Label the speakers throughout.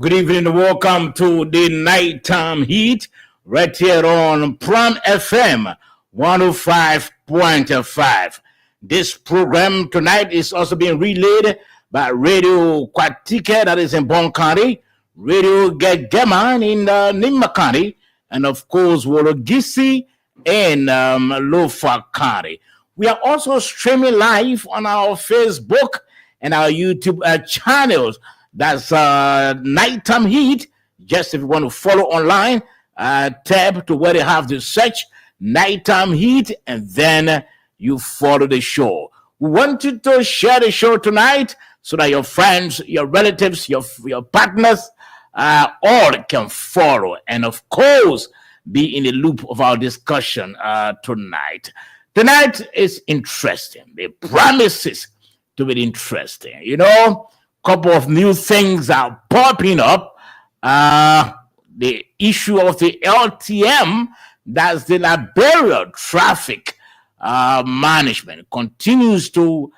Speaker 1: Good evening and welcome to the Nighttime Heat right here on Prom FM 105.5. This program tonight is also being relayed by Radio Quatique, that is in Bon County, Radio Gegeman in Nima County, and of course, Wologisi in Lofa County. We are also streaming live on our Facebook and our YouTube channels. That's Nighttime Heat. Just if you want to follow online, tab to where they have the search Nighttime Heat, and then you follow the show. We want you to share the show tonight so that your friends, your relatives, your partners, all can follow, and of course, be in the loop of our discussion tonight. Tonight is interesting. It promises to be interesting. You know, couple of new things are popping up. The issue of the LTM, that's the Liberia Traffic Management, continues to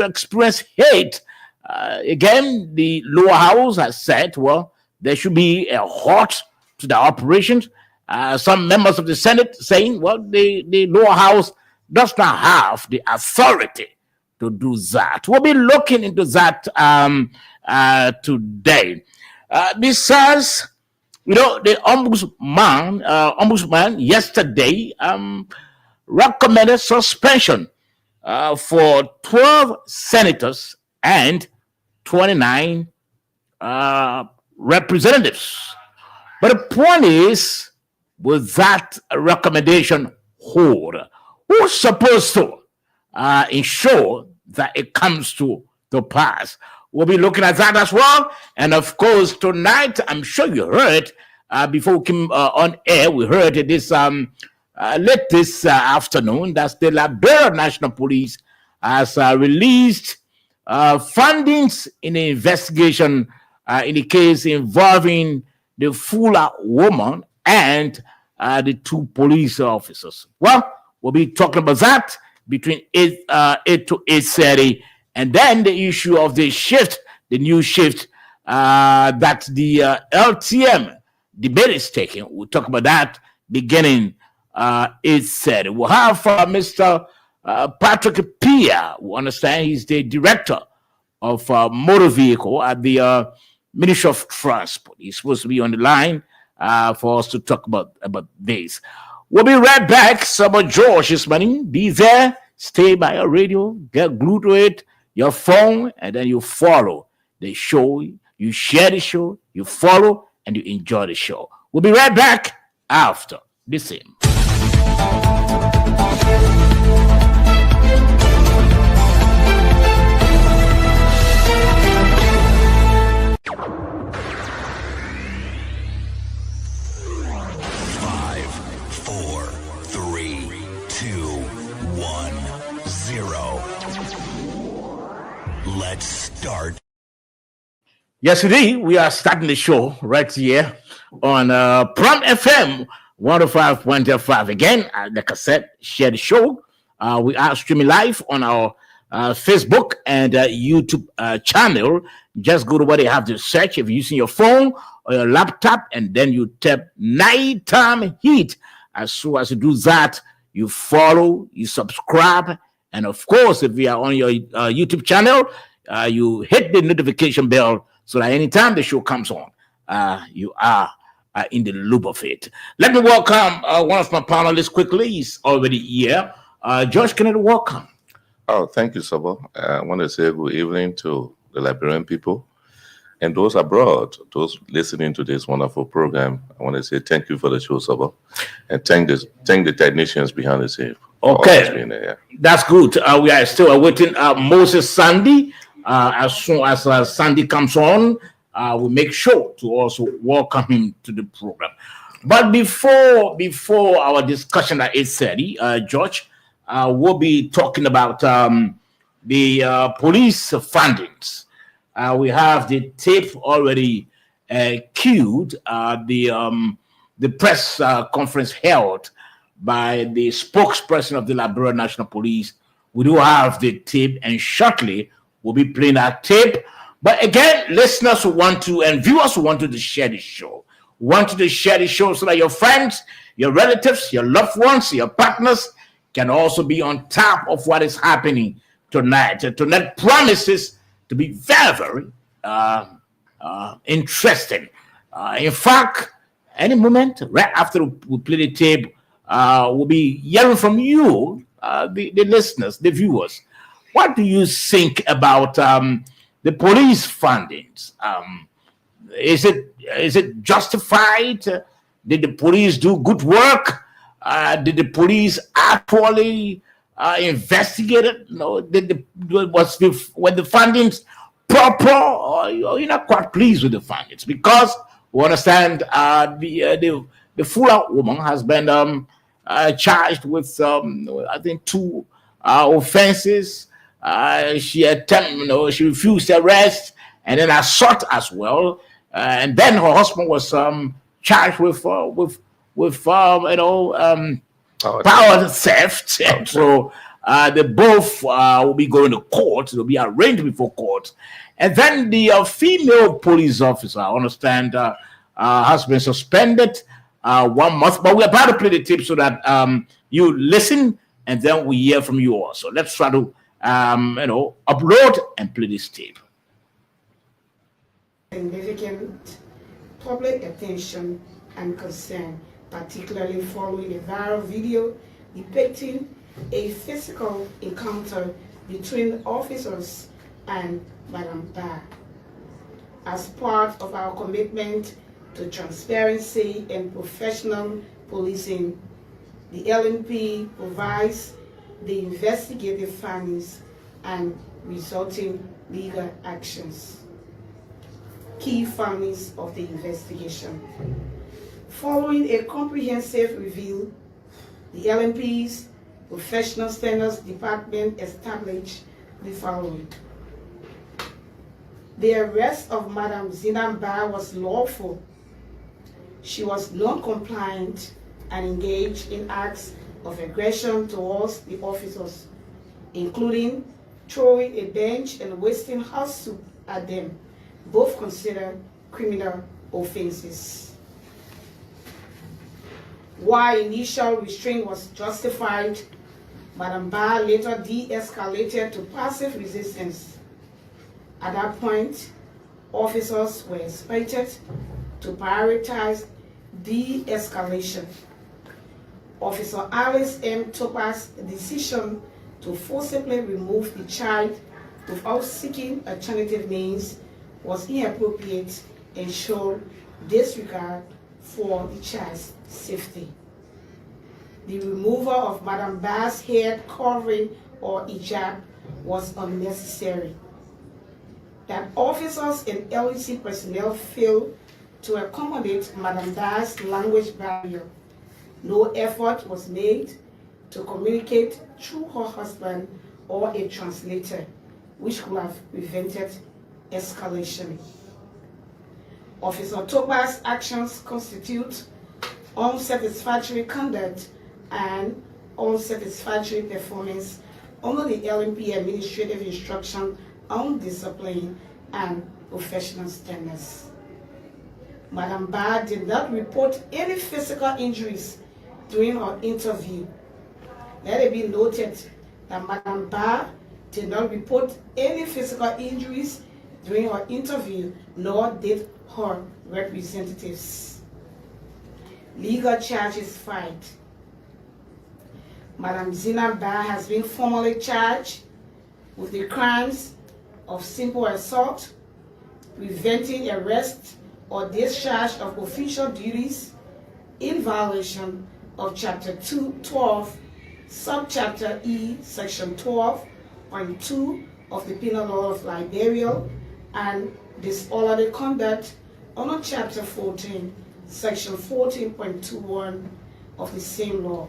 Speaker 1: experience hate. Again, the lower house has said, well, there should be a halt to the operations. Some members of the Senate saying, well, the lower house does not have the authority to do that. We'll be looking into that today. Besides, the ombudsman yesterday recommended suspension for 12 senators and 29 representatives. But the point is, will that recommendation hold? Who's supposed to ensure that it comes to pass? We'll be looking at that as well. And of course, tonight, I'm sure you heard, before we came on air, we heard this late this afternoon, that the Liberia National Police has released findings in the investigation in the case involving the Fuller woman and the two police officers. Well, we'll be talking about that between 8 to 8:30, and then the issue of the shift, the new shift that the LTM debate is taking. We'll talk about that beginning 8:30. We'll have Mr. Patrick Pia, who understand he's the director of motor vehicle at the Ministry of Transport. He's supposed to be on the line for us to talk about this. We'll be right back. Summer George is money. Be there. Stay by your radio. Get glued to it, your phone, and then you follow the show. You share the show. You follow, and you enjoy the show. We'll be right back after the same.
Speaker 2: 5, 4, 3, 2, 1, 0. Let's start.
Speaker 1: Yesterday, we are starting the show right here on Prom FM 105.5. Again, like I said, share the show. We are streaming live on our Facebook and YouTube channel. Just go to where they have the search if you're using your phone or your laptop, and then you tap Nighttime Heat. As soon as you do that, you follow, you subscribe, and of course, if you are on your YouTube channel, you hit the notification bell so that anytime the show comes on, you are in the loop of it. Let me welcome one of my panelists quickly. He's already here. George Kennedy, welcome.
Speaker 3: Oh, thank you, Sabo. I want to say good evening to the Liberian people and those abroad, those listening to this wonderful program. I want to say thank you for the show, Sabo, and thank the technicians behind the scene.
Speaker 1: Okay, that's good. We are still awaiting Moses Sandy. As soon as Sandy comes on, we make sure to also welcome him to the program. But before our discussion at 8:30, George, we'll be talking about the police findings. We have the tape already queued. The press conference held by the spokesperson of the Liberia National Police. We do have the tape, and shortly we'll be playing that tape. But again, listeners who want to and viewers who want to share the show, so that your friends, your relatives, your loved ones, your partners can also be on top of what is happening tonight. Tonight promises to be very, very interesting. In fact, any moment, right after we play the tape, we'll be hearing from you, the listeners, the viewers. What do you think about the police fundings? Is it justified? Did the police do good work? Did the police actually investigate it? No, were the fundings proper, or you're not quite pleased with the fundings? Because we understand the Fuller woman has been charged with I think 2 offenses. She refused arrest and then assault as well. And then her husband was charged with power theft. And so they both will be going to court. They'll be arraigned before court. And then the female police officer, I understand, has been suspended 1 month. But we're about to play the tape so that you listen, and then we hear from you also. Let's try to upload and play this tape.
Speaker 4: Significant public attention and concern, particularly following a viral video depicting a physical encounter between officers and Madam Ba. As part of our commitment to transparency and professional policing, the LNP provides the investigative findings and resulting legal actions. Key findings of the investigation. Following a comprehensive review, the LNP's Professional Standards Department established the following. The arrest of Madam Zinam Ba was lawful. She was non-compliant and engaged in acts of aggression towards the officers, including throwing a bench and wasting house soup at them, both considered criminal offenses. While initial restraint was justified, Madam Ba later de-escalated to passive resistance. At that point, officers were expected to prioritize de-escalation. Officer Alice M. Topaz's decision to forcibly remove the child without seeking alternative means was inappropriate and showed disregard for the child's safety. The removal of Madam Ba's head covering or hijab was unnecessary. That officers and LEC personnel failed to accommodate Madam Ba's language barrier. No effort was made to communicate through her husband or a translator, which could have prevented escalation. Officer Topaz's actions constitute unsatisfactory conduct and unsatisfactory performance under the LNP Administrative Instruction on Discipline and Professional Standards. Madam Ba did not report any physical injuries during her interview. Let it be noted that Madam Ba did not report any physical injuries during her interview, nor did her representatives. Legal charges filed. Madam Zinam Ba has been formally charged with the crimes of simple assault, preventing arrest or discharge of official duties in violation of Chapter 212, Subchapter E, Section 12.2 of the Penal Law of Liberia, and disorderly conduct under Chapter 14, Section 14.21 of the same law.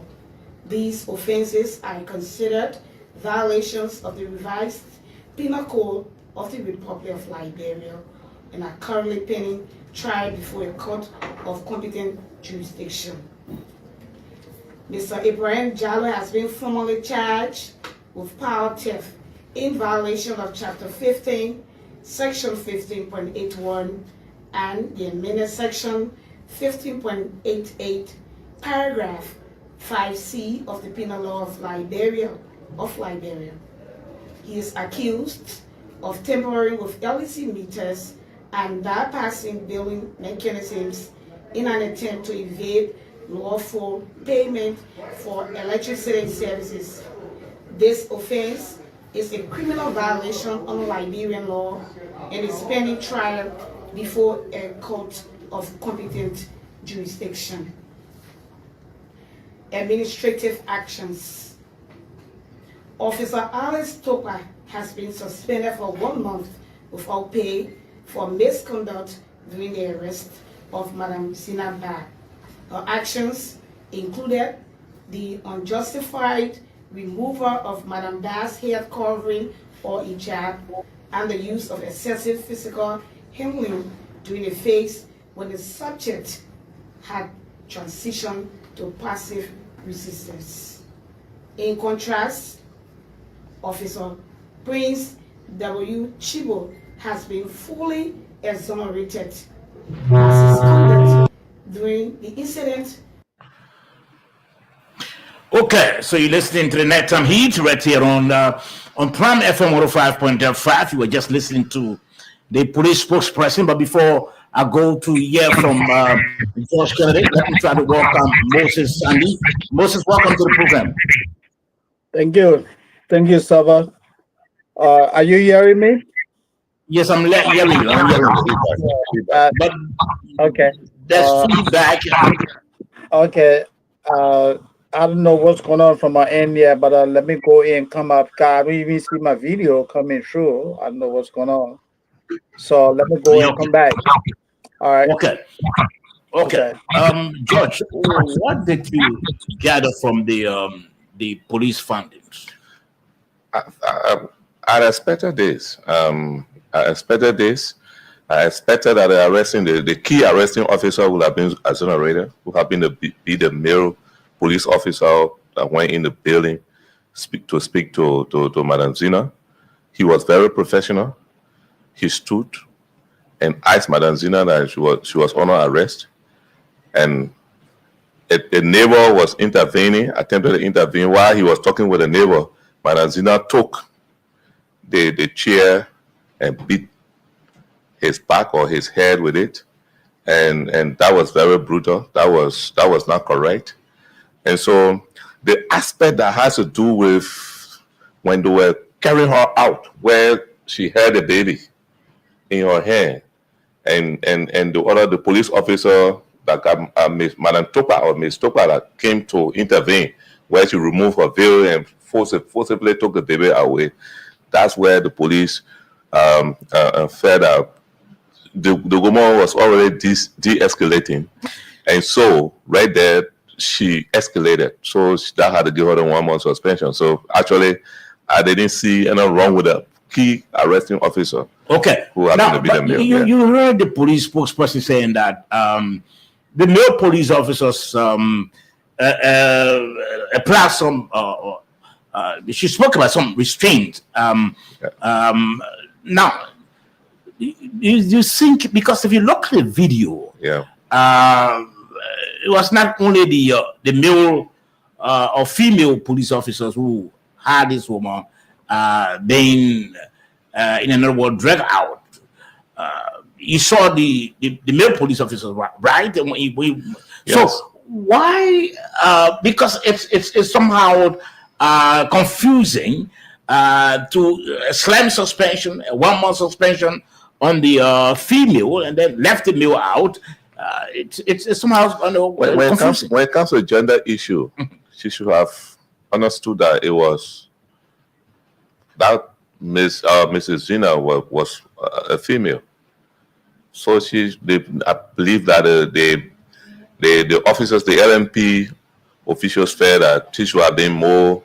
Speaker 4: These offenses are considered violations of the revised Penal Code of the Republic of Liberia and are currently pending trial before a court of competent jurisdiction. Mr. Ibrahim Jallo has been formally charged with power theft in violation of Chapter 15, Section 15.81 and the amended Section 15.88, paragraph 5C of the Penal Law of Liberia. He is accused of tampering with LEC meters and bypassing billing mechanisms in an attempt to evade lawful payment for electricity services. This offense is a criminal violation under Liberian law and is pending trial before a court of competent jurisdiction. Administrative actions. Officer Alice Topa has been suspended for 1 month without pay for misconduct during the arrest of Madam Zina Bah. Her actions included the unjustified removal of Madam Bah's head covering or hijab and the use of excessive physical handling during a phase when the subject had transitioned to passive resistance. In contrast, Officer Prince W. Chibo has been fully exonerated as his conduct during the incident.
Speaker 1: Okay, so you're listening to the Nighttime Heat right here on Prime FM 105.5. You were just listening to the police spokesperson, but before I go to hear from George Kennedy, let me try to welcome Moses Sandy. Moses, welcome to the program.
Speaker 5: Thank you, Sava. Are you hearing me?
Speaker 1: Yes, I'm hearing you. But
Speaker 5: Okay.
Speaker 1: there's feedback.
Speaker 5: Okay. I don't know what's going on from my end yet, but let me go in and come up. I don't even see my video coming through. I don't know what's going on. So let me go and come back. All right.
Speaker 1: Okay. George, what did you gather from the police findings?
Speaker 3: I expected this. I expected that the key arresting officer would have been exonerated, would have been the male police officer that went in the building to speak to Madam Zina. He was very professional. He stood and asked Madam Zina that she was under arrest, and a neighbor was attempted to intervene. While he was talking with the neighbor, Madam Zina took the chair and beat his back or his head with it, and that was very brutal. That was not correct. And so the aspect that has to do with when they were carrying her out, where she held the baby in her hand, and the police officer that got Madam Topa or Miss Topa that came to intervene, where she removed her veil and forcibly took the baby away. That's where the police felt that the woman was already de-escalating, and so right there she escalated. So that had to give her the 1 month suspension. So actually, I didn't see anything wrong with the key arresting officer.
Speaker 1: Okay.
Speaker 3: Who happened to be the male.
Speaker 1: You heard the police spokesperson saying that the male police officers applied some. She spoke about some restraint. Now, you think, because if you look at the video, it was not only the male or female police officers who had this woman being, in another word, dragged out. You saw the male police officers, right? So why? Because it's somehow confusing to slam suspension, a 1 month suspension on the female, and then left the male out. It's somehow confusing.
Speaker 3: When it comes to gender issue, she should have understood that it was that Mrs. Zina was a female. So I believe that the officers, the LMP officials, felt that she should have been more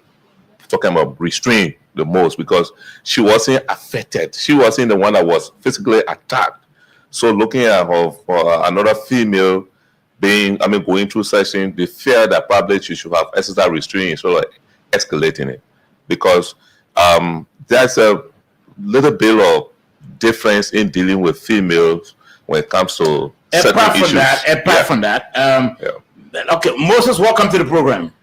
Speaker 3: talking about restraint the most, because she wasn't affected. She wasn't the one that was physically attacked. So looking at her for another female going through session, they fear that probably she should have exercised restraint, so like escalating it, because there's a little bit of difference in dealing with females when it comes to certain
Speaker 1: Apart from
Speaker 3: issues.
Speaker 1: that, from that, okay, Moses, welcome to the program.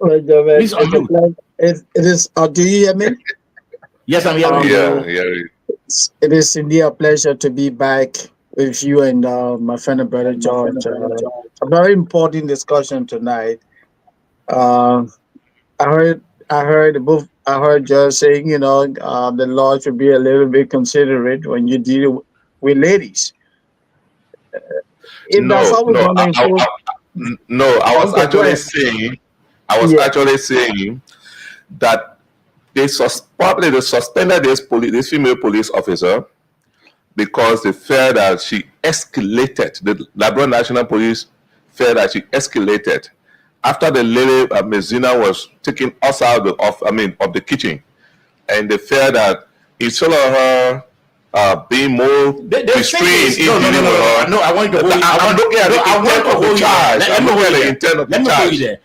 Speaker 1: Please unmute.
Speaker 5: It is. Do you hear me?
Speaker 1: Yes, I'm hearing you.
Speaker 3: Yeah.
Speaker 5: It is indeed a pleasure to be back with you and my friend and brother George. A very important discussion tonight. I heard George saying, the Lord should be a little bit considerate when you deal with ladies.
Speaker 3: I was actually saying that they suspended this female police officer because they felt that she escalated. The Liberia National Police felt that she escalated after the lady Ms. Zina was taking us out of the kitchen, and they felt that instead of her being more restrained in dealing with her.
Speaker 1: No, I want you to hold.
Speaker 3: I'm looking at the charge. I'm looking at the intent of the charge.
Speaker 1: Let me hold you there.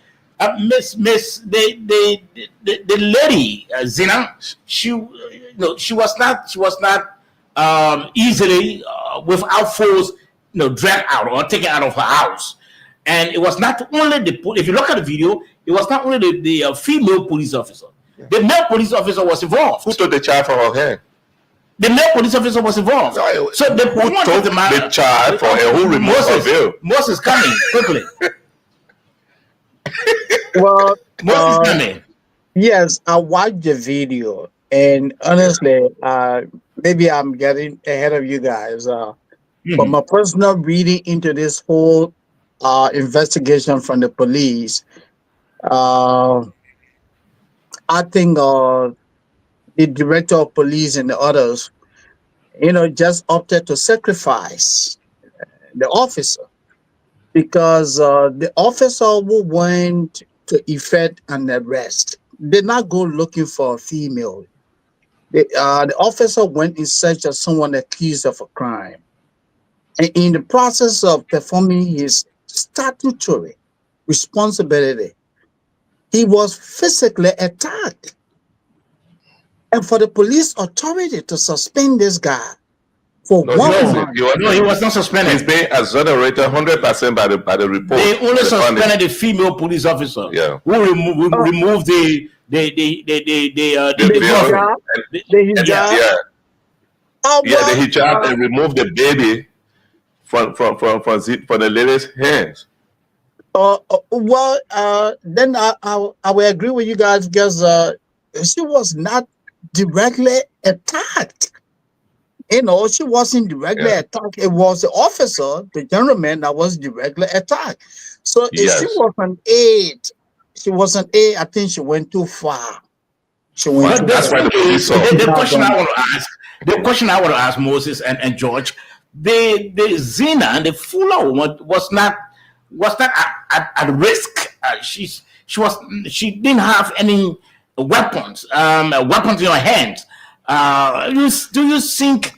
Speaker 1: The lady Zina, she was not easily without force dragged out or taken out of her house. And it was not only if you look at the video, it was not only the female police officer. The male police officer was involved.
Speaker 3: Who took the charge from her hand?
Speaker 1: The male police officer was involved. So the
Speaker 3: who took the charge for her? Who removed her veil?
Speaker 1: Moses coming quickly.
Speaker 5: Well,
Speaker 1: Moses coming.
Speaker 5: Yes, I watched the video, and honestly, maybe I'm getting ahead of you guys. But my personal reading into this whole investigation from the police, I think the director of police and the others, just opted to sacrifice the officer, because the officer who went to effect an arrest did not go looking for a female. The officer went in search of someone accused of a crime. And in the process of performing his statutory responsibility, he was physically attacked. And for the police authority to suspend this guy for 1 month.
Speaker 1: No, he was not suspended.
Speaker 3: He's being exonerated 100% by the report.
Speaker 1: They only suspended the female police officer.
Speaker 3: Yeah.
Speaker 1: Who removed the
Speaker 5: hijab.
Speaker 3: The hijab, and removed the baby from the lady's hands.
Speaker 5: Then I will agree with you guys, because she was not directly attacked. She wasn't directly attacked. It was the officer, the gentleman, that was directly attacked. So if she was an aide, I think she went too far.
Speaker 3: That's why the police saw.
Speaker 1: The question I want to ask Moses and George, the Zina, the Fuller woman, was not at risk. She didn't have any weapons in her hands. Do you think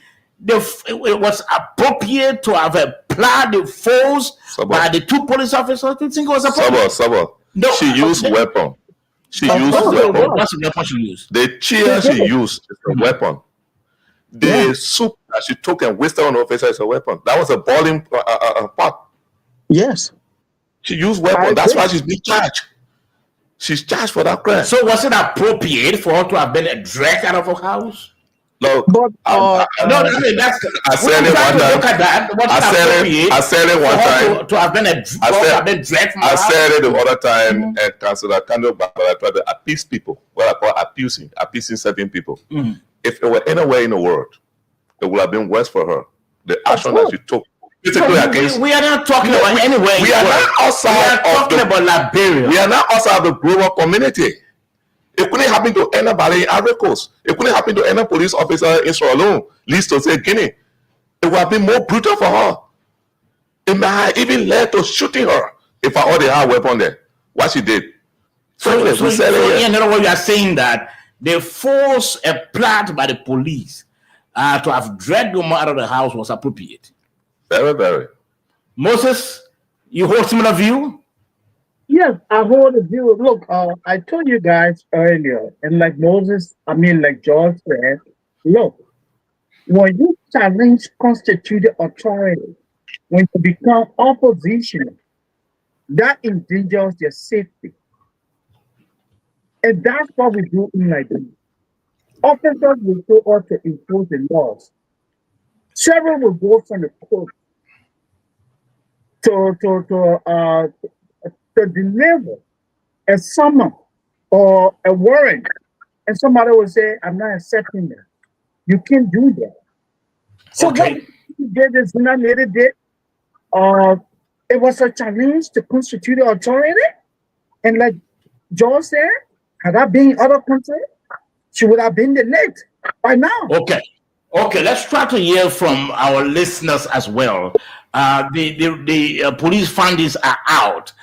Speaker 1: it was appropriate to have applied the force by the two police officers? Do you think it was appropriate?
Speaker 3: No, she used weapon. She used weapon.
Speaker 1: What's the weapon she used?
Speaker 3: The chair she used is a weapon. The soup that she took and wasted on the officer is a weapon. That was a boiling pot.
Speaker 5: Yes.
Speaker 3: She used weapon. That's why she's being charged. She's charged for that crime.
Speaker 1: So was it appropriate for her to have been dragged out of her house?
Speaker 3: No,
Speaker 5: but
Speaker 1: I said it one time.
Speaker 3: I said it one time.
Speaker 1: To have been dragged from her house.
Speaker 3: I said it the other time, and Councillor Kando Babala tried to appease people. What I call appeasing certain people. If it were anywhere in the world, it would have been worse for her. The action that she took.
Speaker 1: We are not talking about anywhere.
Speaker 3: We are not outside
Speaker 1: about Liberia.
Speaker 3: We are not outside of the global community. It couldn't happen to anybody in Ivory Coast. It couldn't happen to any police officer in Sierra Leone, least to say Guinea. It would have been more brutal for her. It might have even led to shooting her if I already had a weapon there. What she did.
Speaker 1: So in other words, you are saying that the force applied by the police to have dragged the woman out of the house was appropriate.
Speaker 3: Very, very.
Speaker 1: Moses, you hold similar view?
Speaker 5: Yes, I hold a view. Look, I told you guys earlier, and like George said, Look, when you challenge constituted authority, when you become opposition, that endangers your safety. And that's what we do in Liberia. Officers will go out to enforce the laws. Several will go from the court to deliver a summons or a warrant, and somebody will say, "I'm not accepting that." You can't do that. So
Speaker 1: Okay.
Speaker 5: what you did is not later did. It was a challenge to constitutional authority, and like George said, had that been in other countries, she would have been the next by now.
Speaker 1: Okay. Okay, let's try to hear from our listeners as well. The police findings are out.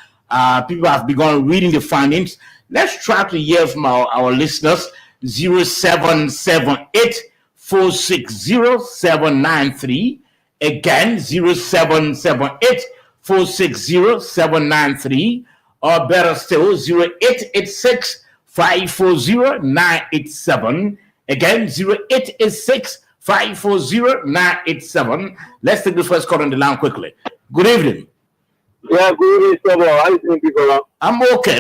Speaker 1: People have begun reading the findings. Let's try to hear from our listeners. 0778 460 793. Again, 0778 460 793. Or better still, 0886 540 987. Again, 0886 540 987. Let's take the first call on the line quickly. Good evening.
Speaker 6: Yeah, good evening, sir. How you doing, people?
Speaker 1: I'm okay.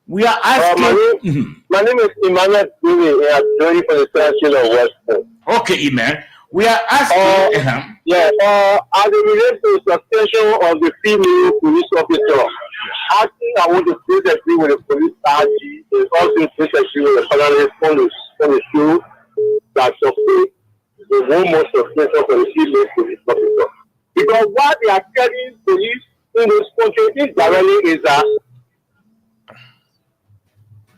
Speaker 1: We are asking.
Speaker 6: My name is Emmanuel Dewey. I'm ready for the section of Westport.
Speaker 1: Okay, Emmanuel. We are asking.
Speaker 6: Yeah, as it relates to suspension of the female police officer, I think I want to disagree with the police RG. It's also disagree with the federal police on the show that support the one more suspension for the female police officer. Because what they are telling police in this country indirectly is that.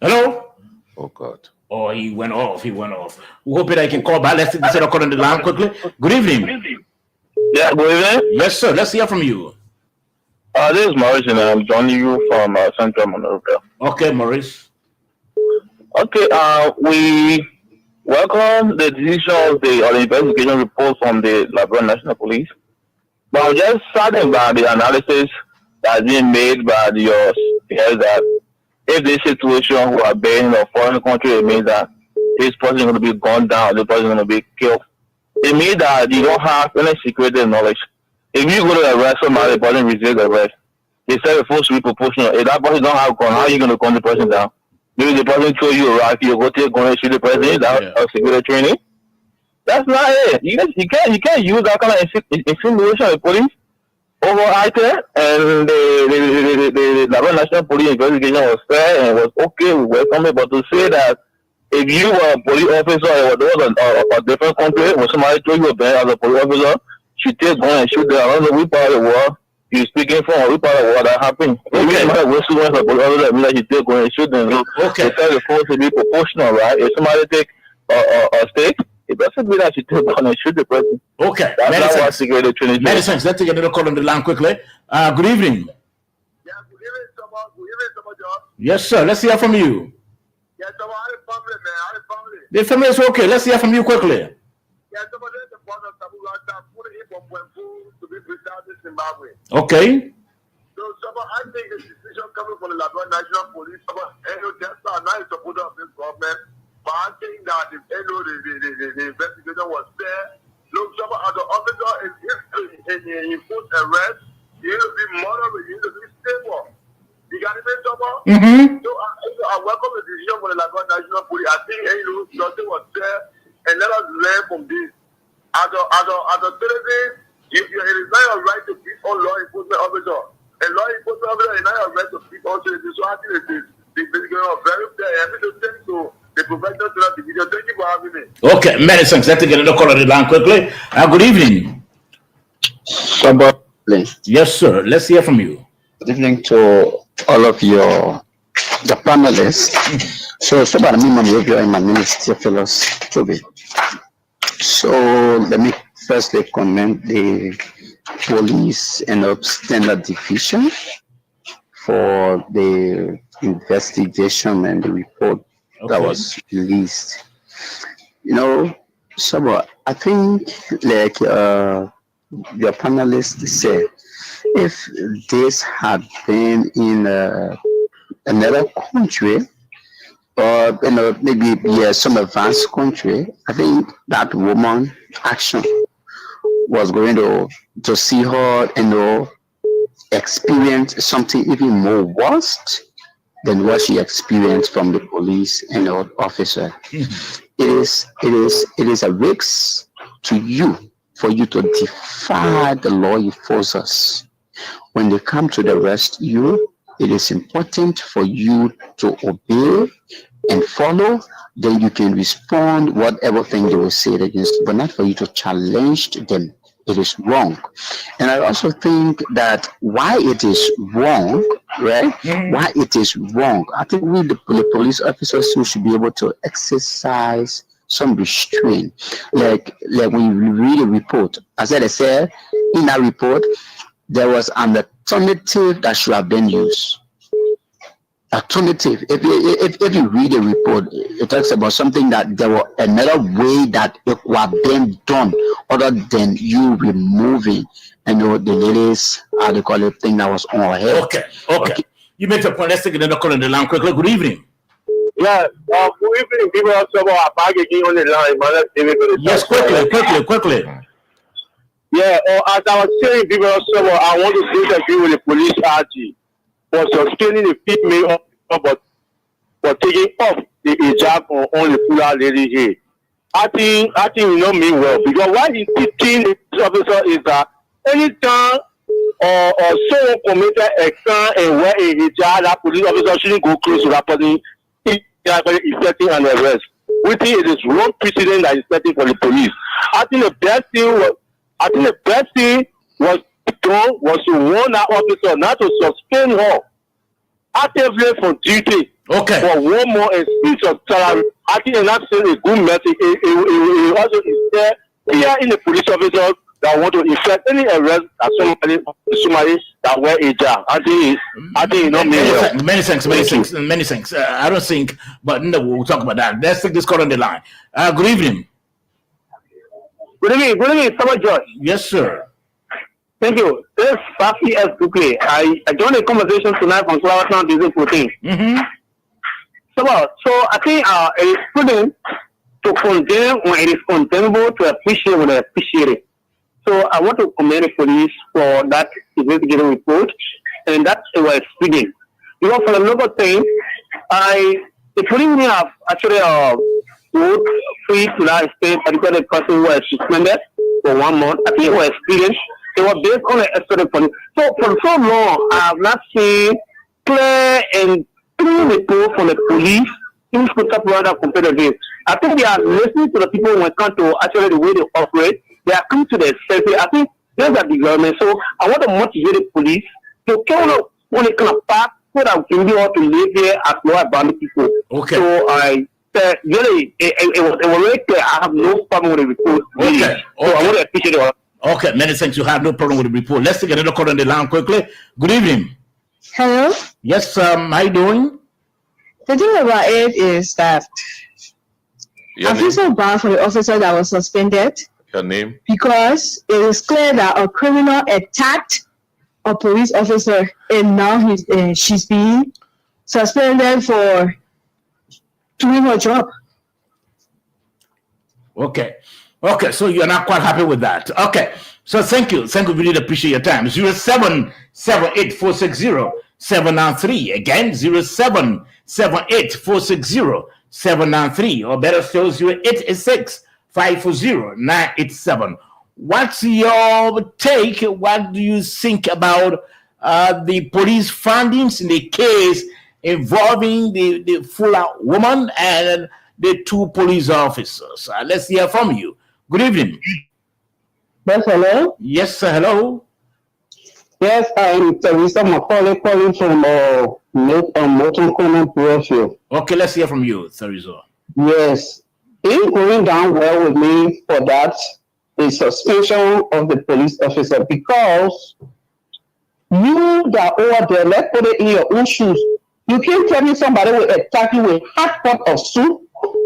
Speaker 1: Hello?
Speaker 3: Oh God.
Speaker 1: Oh, he went off. We hope that I can call back. Let's take the call on the line quickly. Good evening.
Speaker 6: Yeah, good evening.
Speaker 1: Yes, sir. Let's hear from you.
Speaker 6: This is Maurice, and I'm joining you from Central Monrovia.
Speaker 1: Okay, Maurice.
Speaker 6: Okay, we welcome the decision of the investigation report from the Liberia National Police. But I'm just saddened by the analysis that's being made by your peers that if this situation were being in a foreign country, it means that this person is going to be gunned down, this person is going to be killed. It means that you don't have any security knowledge. If you go to arrest somebody, the person resist the arrest. They say the force will be proportional. If that person don't have a gun, how are you going to gun the person down? Maybe the person throw you a rock, you go take a gun and shoot the person. Is that security training? That's not it. You can't use that kind of insinuation of police over out there. And the Liberia National Police investigation was fair and was okay. We welcome it. But to say that if you were a police officer or there was a different country where somebody threw you a gun as a police officer, you take gun and shoot them. I don't know which part of the world you're speaking from or which part of the world that happened. If you might have students or police officer, that means that you take gun and shoot them.
Speaker 1: Okay.
Speaker 6: They tell the force to be proportional, right? If somebody take a stake, it doesn't mean that you take gun and shoot the person.
Speaker 1: Okay.
Speaker 6: That's not what security training is.
Speaker 1: Let's take another call on the line quickly. Good evening.
Speaker 6: Yeah, good evening, John.
Speaker 1: Yes, sir. Let's hear from you.
Speaker 6: Yeah, so how the family, man? How the family?
Speaker 1: The family is okay. Let's hear from you quickly.
Speaker 6: Yeah, so there's the part of Tabulata, put it in to be preserved in Zimbabwe.
Speaker 1: Okay.
Speaker 6: So, I think the decision coming from the Liberia National Police, Tesla, now is supporter of this government, but I think that the investigation was fair. Look, as an officer in full arrest, you need to be moderate, you need to be stable. You got it,
Speaker 1: Mm-hmm.
Speaker 6: So I welcome the decision for the Liberia National Police. I think nothing was fair, and let us learn from this. As a citizen, it is not your right to beat on law enforcement officer. A law enforcement officer is not your right to beat on citizens. So I think the investigation was very fair. And to thank to the professional division. Thank you for having me.
Speaker 1: Okay, many thanks. Let's get another call on the line quickly. Good evening.
Speaker 7: Please.
Speaker 1: Yes, sir. Let's hear from you.
Speaker 7: Good evening to all of the panelists. So, my name is Theophilus Toby. So, let me firstly commend the police and standard division for the investigation and the report that was released. So I think, like the panelists said, if this had been in another country, or maybe some advanced country, I think that woman action was going to see her, experience something even more worse than what she experienced from the police and officer. It is a risk to you for you to defy the law enforcers. When they come to arrest you, it is important for you to obey and follow. Then you can respond whatever thing they will say against you, but not for you to challenge them. It is wrong. And I also think that why it is wrong, right? Why it is wrong. I think we, the police officers, should be able to exercise some restraint. Like when you read a report, as I said, in that report, there was an alternative that should have been used. Alternative. If you read a report, it talks about something that there was another way that it would have been done other than you removing, the ladies, how they call it, thing that was on her head.
Speaker 1: Okay. You make a point. Let's take another call on the line quickly. Good evening.
Speaker 8: Yeah, good evening. People are back again on the line.
Speaker 1: Yes, quickly.
Speaker 8: Yeah, as I was saying, people are I want to disagree with the police RG for sustaining the female but for taking off the hijab on the Fula lady here. I think you know me well, because what he's teaching the officer is that anytime or someone committed a crime and wear a hijab, that police officer shouldn't go close to that person. Is setting an arrest. We think it is wrong precedent that is setting for the police. I think the best thing was done was to warn that officer not to suspend her actively from duty for 1 month and speech of salary. I think that's a good message. It also is there here in the police officers that want to effect any arrest that somebody that wear a job. I think you know me well.
Speaker 1: Many thanks. I don't think, but no, we'll talk about that. Let's take this call on the line. Good evening.
Speaker 8: Good evening, Summer George.
Speaker 1: Yes, sir.
Speaker 8: Thank you. This is Fafi S. Duque. I joined the conversation tonight from Clarendon Diesel 14. So I think it is prudent to condemn when it is condemnable, to appreciate when they appreciate it. So I want to commend the police for that investigative report, and that it was speaking. Because for the local thing, the police have actually vote free to that extent, particularly the person who was suspended for 1 month. I think it was experienced. It was based on the expert policy. So for so long, I have not seen clear and clean report from the police in Scotland rather compared to this. I think they are listening to the people when it comes to actually the way they operate. They are coming to the senses. I think there's a development. So I want to motivate the police to kind of when it kind of path so that we can be able to live here as well as bandit people.
Speaker 1: Okay.
Speaker 8: So really, it was really clear. I have no problem with the report.
Speaker 1: Okay.
Speaker 8: So I want to appreciate it.
Speaker 1: Okay, many thanks. You have no problem with the report. Let's take another call on the line quickly. Good evening.
Speaker 9: Hello?
Speaker 1: Yes, how you doing?
Speaker 9: The thing about it is that I feel so bad for the officer that was suspended.
Speaker 3: Your name?
Speaker 9: Because it is clear that a criminal attacked a police officer and now she's being suspended for doing her job.
Speaker 1: Okay, so you're not quite happy with that. Okay, so thank you. We really appreciate your time. 0778460793. Again, 0778460793. Or better still, 0886-540-987. What's your take? What do you think about the police findings in the case involving the Fula woman and the 2 police officers? Let's hear from you. Good evening.
Speaker 10: Yes, hello?
Speaker 1: Yes, hello.
Speaker 10: Yes, I'm Teresa Macaulay calling from Mountain Corner, Bureau.
Speaker 1: Okay, let's hear from you, Teresa.
Speaker 10: Yes. It's going down well with me for that, the suspension of the police officer, because you that over there, let's put it in your own shoes. You can't tell me somebody will attack you with hot pot of soup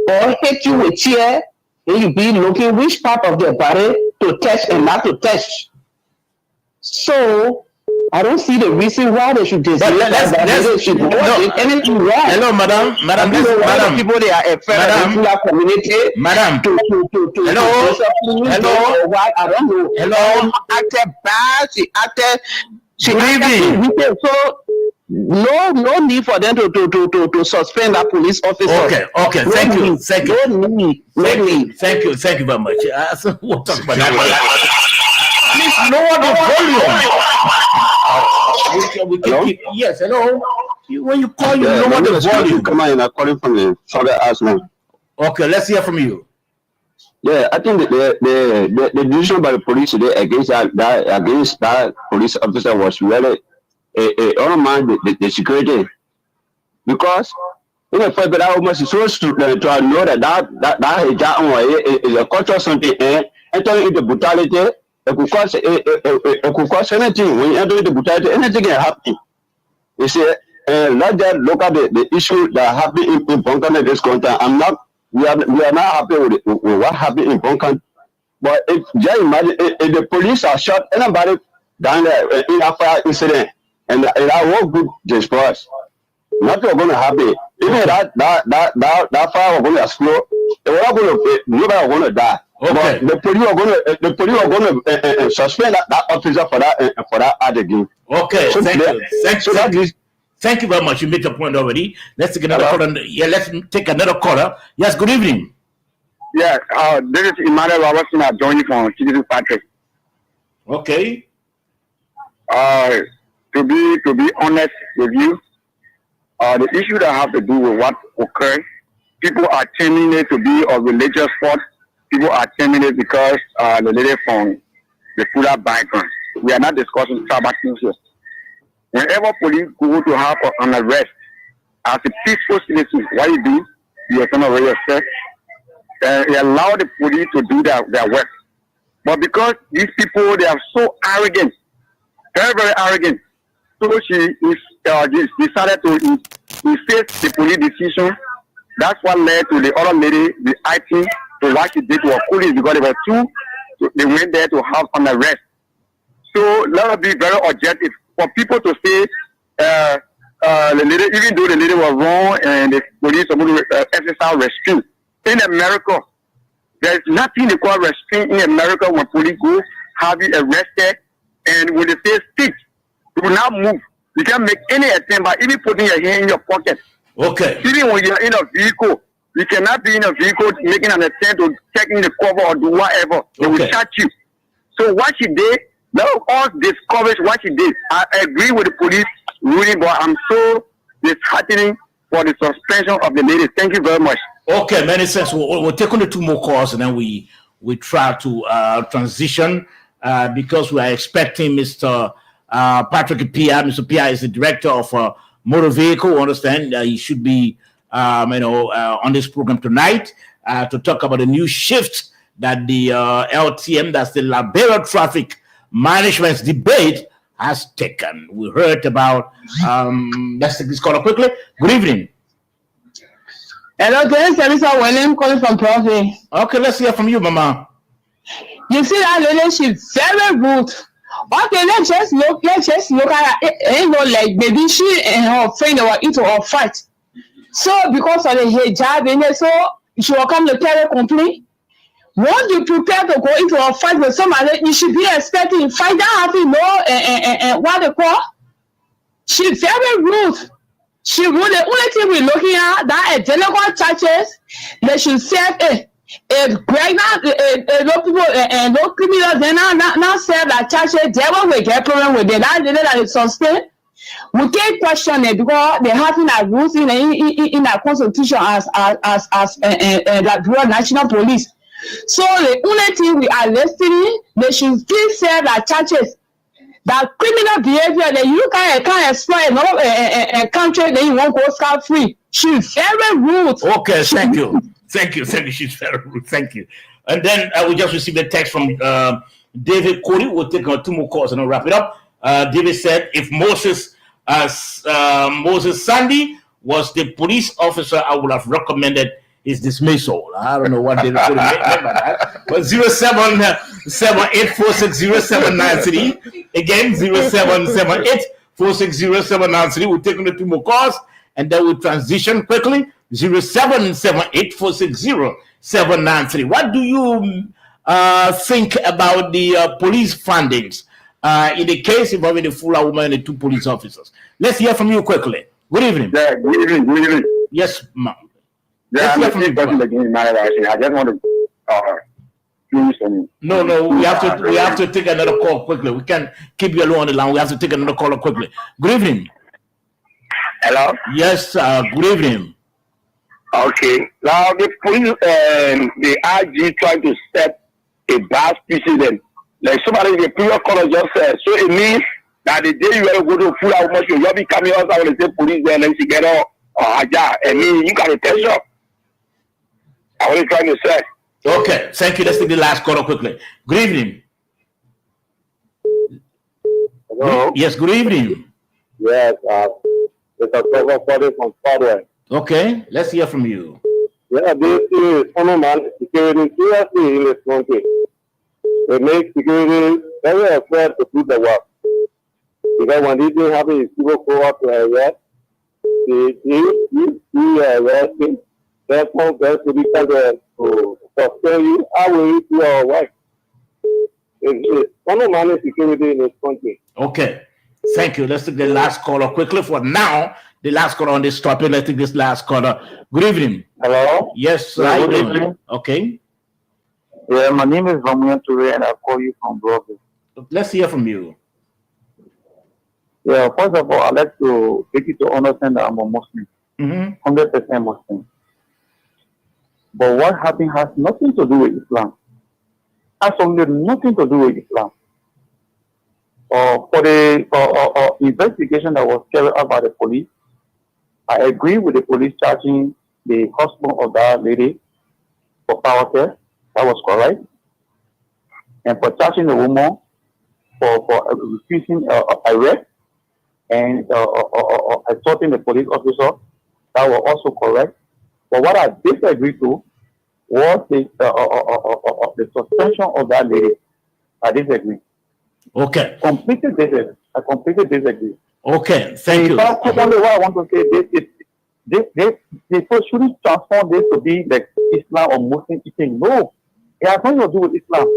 Speaker 10: or hit you with chair, and you be looking which part of their body to touch and not to touch. So I don't see the reason why they should dismiss
Speaker 1: let's
Speaker 10: should not do anything wrong.
Speaker 1: Hello, madam. Madam.
Speaker 10: People they are afraid of the community.
Speaker 1: Madam.
Speaker 10: To
Speaker 1: Hello.
Speaker 10: or what, I don't know.
Speaker 1: Hello.
Speaker 10: Acted bad. She
Speaker 1: Good
Speaker 10: acted
Speaker 1: evening.
Speaker 10: wicked. So no need for them to suspend that police officer.
Speaker 1: Okay. Thank you.
Speaker 10: No need.
Speaker 1: Thank you very much. So we'll talk about that. Please lower the volume. We can keep. Yes. Hello. When you call, you lower the volume.
Speaker 7: Come on, I'm calling from the Southern Asman.
Speaker 1: Okay, let's hear from you.
Speaker 7: Yeah, I think the decision by the police today against that police officer was really undermine the security, because in the fact that I almost is so to know that is a culture something and entering into brutality. It could cause anything. When you enter into brutality, anything can happen. You see, not just look at the issue that happened in Bunkan at this content. We are not happy with what happened in Bunkan. But if just imagine if the police are shot anybody down there in a fire incident, and that won't good disperse. Nothing is going to happen. Even that fire was going to explode. Nobody going to die.
Speaker 1: Okay.
Speaker 7: But the police are going to suspend that officer for that other game.
Speaker 1: Okay.
Speaker 7: So
Speaker 1: Thank you very much. You made your point already. Let's take another caller. Yeah, let's take another caller. Yes. Good evening.
Speaker 8: Yeah, this is Emmanuel Robertson. I'm joining from Citizen Patrick.
Speaker 1: Okay.
Speaker 8: To be honest with you, the issue that have to do with what occurred, people are claiming it to be a religious fault. People are claiming it because the lady from the Fula background. We are not discussing tribal things here. Whenever police go to have an arrest, as a peaceful citizen, what you do, you are going to raise yourself. You allow the police to do their work. But because these people, they are so arrogant, very, very arrogant, so she decided to resist the police decision. That's what led to the other lady reacting to what she did to her police, because they were two, they went there to have an arrest. So let us be very objective. For people to say the lady, even though the lady was wrong and the police are going to exercise restraint. In America, there is nothing they call restraint in America when police go have you arrested, and when they say stick, you will not move. You can't make any attempt by even putting your hand in your pocket.
Speaker 1: Okay.
Speaker 8: Even when you're in a vehicle, you cannot be in a vehicle making an attempt to check in the cover or do whatever. They will shot you. So what she did, let us discourage what she did. I agree with the police ruling, but I'm so disheartening for the suspension of the lady. Thank you very much.
Speaker 1: Okay, many thanks. We'll take only two more calls and then we try to transition because we are expecting Mr. Patrick Pia. Mr. Pia is the director of motor vehicle. We understand he should be on this program tonight to talk about the new shift that the LTM, that's the Liberia Traffic Management's debate, has taken. We heard about, let's take this caller quickly. Good evening.
Speaker 9: Hello, this is Elisa William calling from Profi.
Speaker 1: Okay, let's hear from you, Mama.
Speaker 9: You see that lady, she's very rude. Okay, let's just look at it. Like maybe she and her friend were into a fight. So because of the hijab in it, so she will come to tell a complaint. Once you prepare to go into a fight with somebody, you should be expecting fight that happen, what they call. She's very rude. She rude. The only thing we're looking at that delinquent churches, they should serve if pregnant, no people and no criminals, they not serve that churches. They will get problem with it. That is suspend. We can't question it because they having a rules in our constitution as the Bureau of National Police. So the only thing we are listening, they should still serve that churches. That criminal behavior that you can't exploit a country that you won't go scot free. She's very rude.
Speaker 1: Okay, thank you. Thank you. She's very rude. Thank you. And then we just received a text from David Cody. We'll take two more calls and I'll wrap it up. David said, if Moses Sandy was the police officer, I would have recommended his dismissal. I don't know what David Cody meant by that. But 0778-460-793. Again, 0778-460-793. We'll take on the 2 more calls and then we'll transition quickly. 0778-460-793. What do you think about the police findings in the case involving the Fula woman and the 2 police officers? Let's hear from you quickly. Good evening.
Speaker 11: Yeah, good evening. Good evening.
Speaker 1: Yes, ma'am.
Speaker 11: Yeah, I'm again in my actually. I just want to finish on.
Speaker 1: No, we have to take another call quickly. We can't keep you alone on the line. We have to take another caller quickly. Good evening.
Speaker 11: Hello.
Speaker 1: Yes, good evening.
Speaker 11: Okay. Now the police, the IG trying to set a bad precedent. Like somebody the previous caller just said. So it means that the day you are going to fool out much, you'll be coming out when they say police there and then she get all aja. I mean, you got attention. I was trying to say.
Speaker 1: Okay, thank you. Let's take the last caller quickly. Good evening.
Speaker 11: Hello.
Speaker 1: Yes, good evening.
Speaker 11: Yes, it's a cover body from Southwest.
Speaker 1: Okay, let's hear from you.
Speaker 11: Yeah, this is man security seriously in this country. They make security very afraid to do the work. Because when these things happen, people go up to arrest. You arrest him. Therefore, there's to be to sustain you. How will you do our work? It's man security in this country.
Speaker 1: Okay, thank you. Let's take the last caller quickly. For now, the last caller on this topic. Let's take this last caller. Good evening.
Speaker 11: Hello?
Speaker 1: Yes,
Speaker 11: Yeah,
Speaker 1: good
Speaker 11: good
Speaker 1: evening.
Speaker 11: evening.
Speaker 1: Okay,
Speaker 11: Yeah, my name is Vamuyan Toure and I call you from Brooklyn.
Speaker 1: let's hear from you.
Speaker 11: Yeah, first of all, I'd like to take you to understand that I'm a Muslim, 100% Muslim. But what happened has nothing to do with Islam. Absolutely nothing to do with Islam. For the investigation that was carried out by the police, I agree with the police charging the husband of that lady for power care. That was correct. And for charging the woman for refusing arrest and assaulting the police officer, that was also correct. But what I disagree to was the suspension of that lady. I disagree.
Speaker 1: Okay.
Speaker 11: Completely disagree. I completely disagree.
Speaker 1: Okay, thank you.
Speaker 11: What I want to say is they shouldn't transform this to be like Islam or Muslim teaching. No, it has nothing to do with Islam.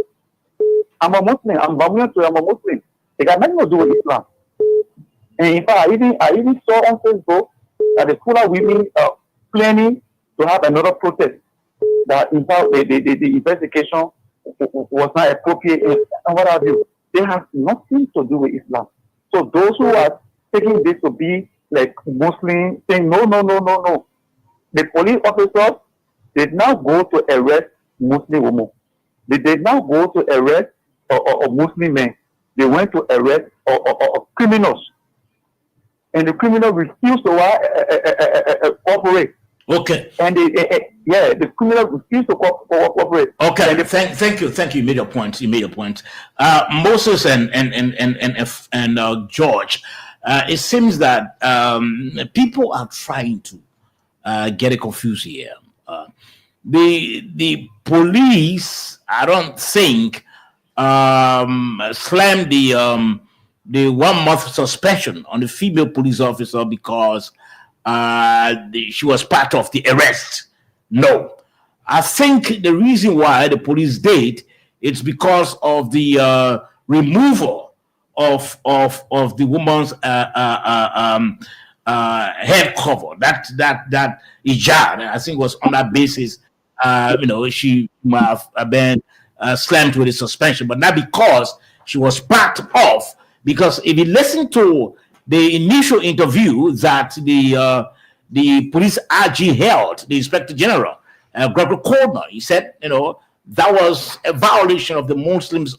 Speaker 11: I'm a Muslim. I'm a Muslim. It got nothing to do with Islam. And in fact, I even saw on Facebook that the Fula women are planning to have another protest. That in fact the investigation was not appropriate and what have you. They have nothing to do with Islam. So those who are taking this to be like Muslim, saying no. The police officers did not go to arrest Muslim women. They did not go to arrest a Muslim men. They went to arrest criminals. And the criminal refused to cooperate.
Speaker 1: Okay.
Speaker 11: And the criminal refused to cooperate.
Speaker 1: Okay. Thank you. You made your point. Moses and George. It seems that people are trying to get it confused here. The police, I don't think, slammed the 1 month suspension on the female police officer because she was part of the arrest. No, I think the reason why the police did it's because of the removal of the woman's head cover. That hijab, I think, was on that basis. She might have been slammed with a suspension, but not because she was part of. Because if you listen to the initial interview that the police RG held, the Inspector General, Gregory Cordner, he said, that was a violation of the Muslims'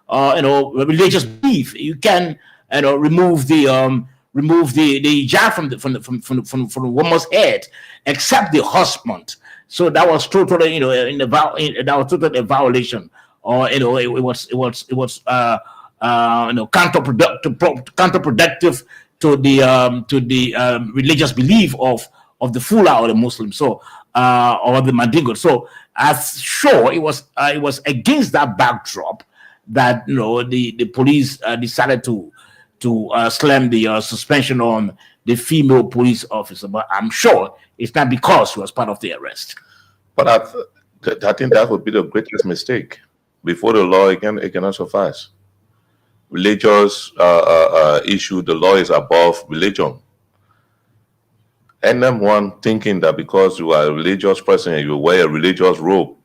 Speaker 1: religious belief. You can, remove the hijab from the woman's head, except the husband. So that was totally, that was totally a violation, or it was counterproductive to the religious belief of the Fula or the Muslims, or the Mandingo. So as sure it was against that backdrop that the police decided to slam the suspension on the female police officer. But I'm sure it's not because she was part of the arrest.
Speaker 3: But I think that would be the greatest mistake. Before the law, it cannot suffice. Religious issue, the law is above religion. And them one thinking that because you are a religious person and you wear a religious robe,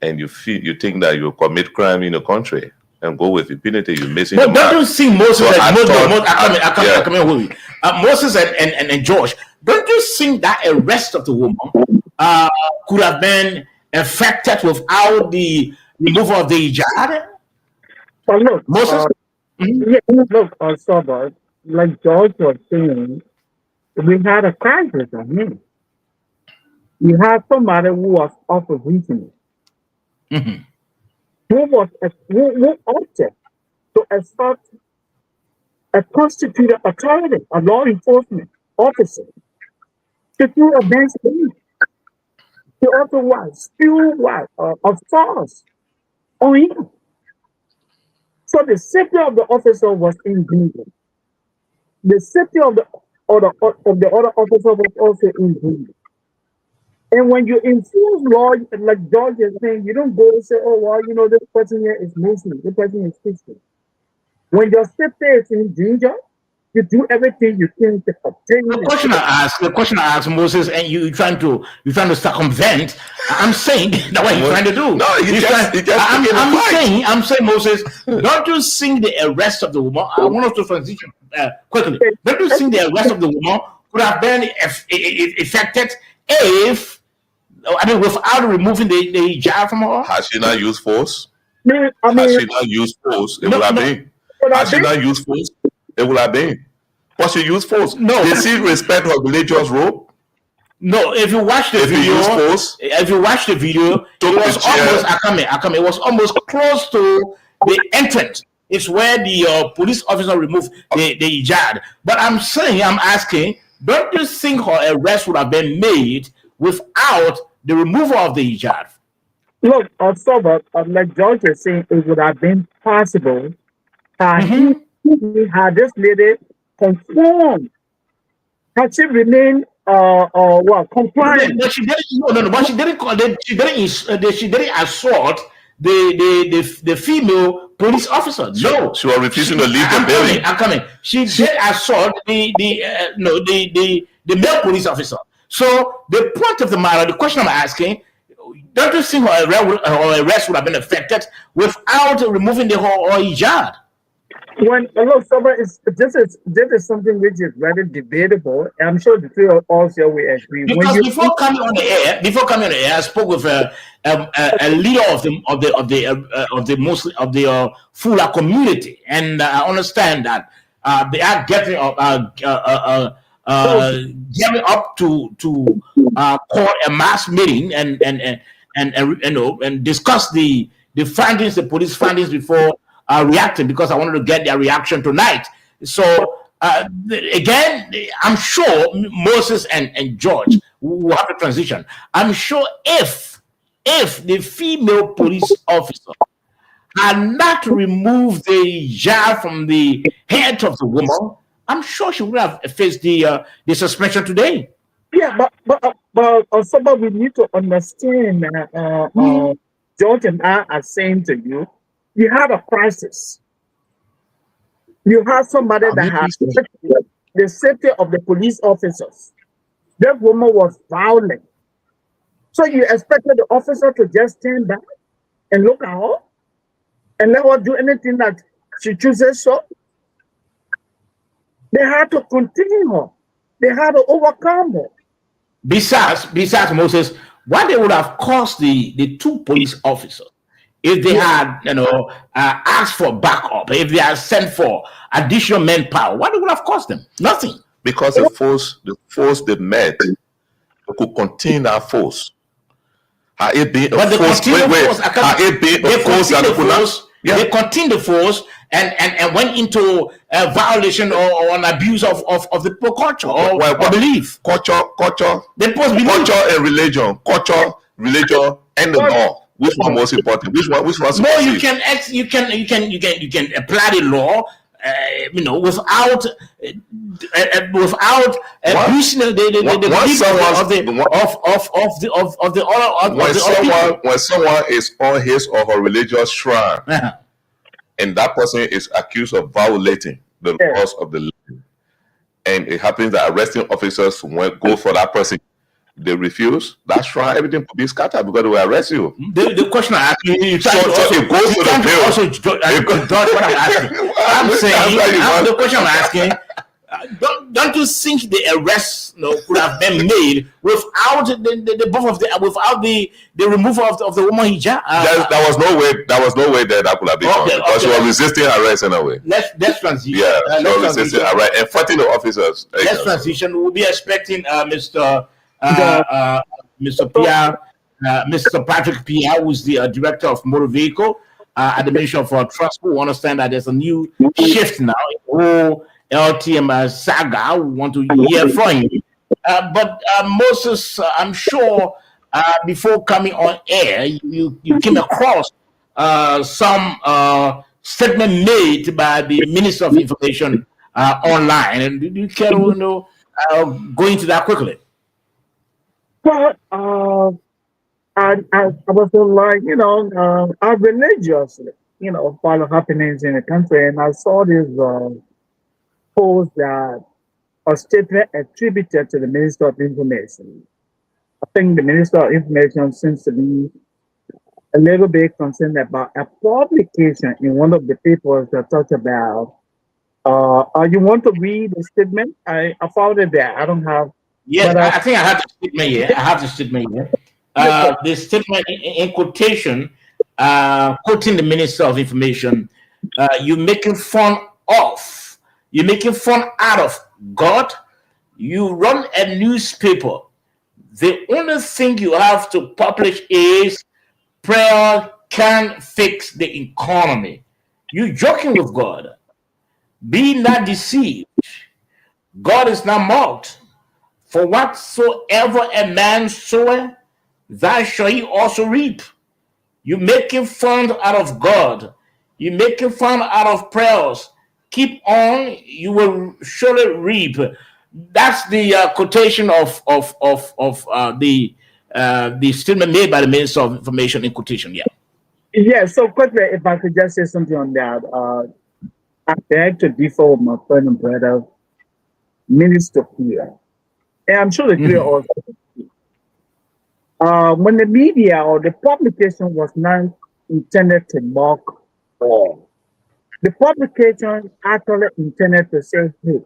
Speaker 3: and you think that you commit crime in the country and go with impunity, you're missing.
Speaker 1: But don't you see Moses Moses and George? Don't you think that arrest of the woman could have been effected without the removal of the hijab?
Speaker 5: But look,
Speaker 1: Moses,
Speaker 5: Sober, like George was saying, we had a crisis on him. You had somebody who was opposition, who opted to assert a constituted authority, a law enforcement officer, to do against him, to otherwise spew a false on him. So the safety of the officer was in danger. The safety of the other officer was also in danger. And when you enforce law, like George is saying, you don't go and say, oh, well, this person here is Muslim, this person is Christian. When your safety is in danger, you do everything you can to obtain.
Speaker 1: The question I asked Moses, and you're trying to circumvent. I'm saying that's what you're trying to do.
Speaker 3: No,
Speaker 1: I'm saying, Moses, don't you think the arrest of the woman? I want us to transition quickly. Don't you think the arrest of the woman could have been effected if, without removing the hijab from her?
Speaker 3: Has she not used force?
Speaker 5: Has
Speaker 3: she not used force? It will have been. Has she not used force? It will have been. But she used force.
Speaker 1: No.
Speaker 3: They see respect her religious robe.
Speaker 1: No, if you watch the video, it was almost it was almost close to the entrance. It's where the police officer removed the hijab. But I'm asking, don't you think her arrest would have been made without the removal of the hijab?
Speaker 5: Look, like George is saying, it would have been possible had this lady conformed, had she remained compliant.
Speaker 1: But she didn't. No. But she didn't assault the female police officer. No,
Speaker 3: she was refusing to leave the building.
Speaker 1: She did assault the male police officer. So the point of the matter, the question I'm asking, don't you think her arrest would have been effected without removing the hijab?
Speaker 5: This is something which is very debatable. I'm sure the three of us here will agree.
Speaker 1: Because before coming on the air, I spoke with a leader of the Muslim of the Fula community, and I understand that they are getting up to call a mass meeting and discuss the findings, the police findings before reacting, because I wanted to get their reaction tonight. So again, I'm sure Moses and George will have a transition. I'm sure if the female police officer had not removed the hijab from the head of the woman, I'm sure she would have faced the suspension today.
Speaker 5: Yeah, but we need to understand that George and I are saying to you, you have a crisis. You have somebody that has the safety of the police officers. That woman was violent. So you expected the officer to just stand back and look at her and let her do anything that she chooses so? They had to continue her. They had to overcome her.
Speaker 1: Besides Moses, what they would have cost the two police officers if they had, asked for backup, if they had sent for additional manpower, what it would have cost them? Nothing.
Speaker 3: Because the force they met could contain that force. Had it been a force, they
Speaker 1: continued the force and went into a violation or an abuse of the culture or belief.
Speaker 3: Culture and religion. Culture, religion and the law. Which one most important? Which one? Which one?
Speaker 1: No, you can apply the law, without abusing the
Speaker 3: when someone is on his or her religious shrine, and that person is accused of violating the laws of the land, and it happens that arresting officers go for that person. They refuse. That's right. Everything could be scattered because they will arrest you.
Speaker 1: The question I ask you, it goes to the bill. What I'm asking. I'm saying the question I'm asking. Don't you think the arrest could have been made without the removal of the woman hijab?
Speaker 3: There was no way that could have been done because she was resisting arrest in a way.
Speaker 1: Let's transition.
Speaker 3: Yeah, she was resisting arrest and fighting the officers.
Speaker 1: Let's transition. We'll be expecting Mr. Patrick Pierre, who's the director of motor vehicle at the Ministry of Transport. We understand that there's a new shift now. Whole LTM saga. We want to hear from you. But Moses, I'm sure before coming on air, you came across some statement made by the Minister of Information online. And do you care to go into that quickly?
Speaker 5: But I was like, I'm religious, follow happenings in the country, and I saw this post that a statement attributed to the Minister of Information. I think the Minister of Information seems to be a little bit concerned about a publication in one of the papers that talked about. You want to read the statement? I found it there. I don't have.
Speaker 1: Yes, I think I have the statement here. The statement in quotation, quoting the Minister of Information, you're making fun out of God. You run a newspaper. The only thing you have to publish is prayer can fix the economy. You're joking with God. Be not deceived. God is not mocked. For whatsoever a man soweth, that shall he also reap. You're making fun out of God. You're making fun out of prayers. Keep on, you will surely reap. That's the quotation of the statement made by the Minister of Information in quotation. Yeah.
Speaker 5: Yeah. So quickly, if I could just say something on that, I beg to differ with my friend and brother, Minister Pierre. And I'm sure the clear also. When the media or the publication was not intended to mock all, the publication actually intended to say, hey,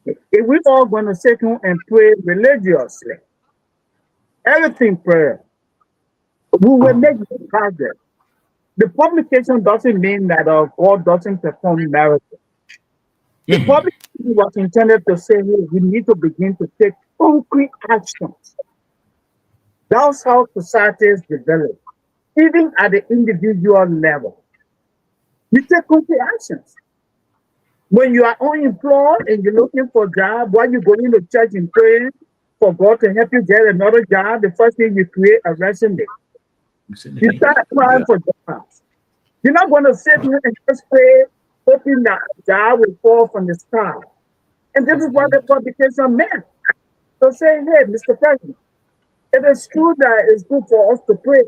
Speaker 5: if we're all going to sit home and pray religiously, everything prayer, we will make progress. The publication doesn't mean that God doesn't perform miracles. The publication was intended to say, hey, we need to begin to take concrete actions. That's how societies develop, even at the individual level. You take concrete actions. When you are unemployed and you're looking for a job, while you're going to church and praying for God to help you get another job, the first thing you create a resume. You start applying for jobs. You're not going to sit here and just pray, hoping that a job will fall from the sky. And this is what the publication meant. So saying, hey, Mr. President, it is true that it's good for us to pray,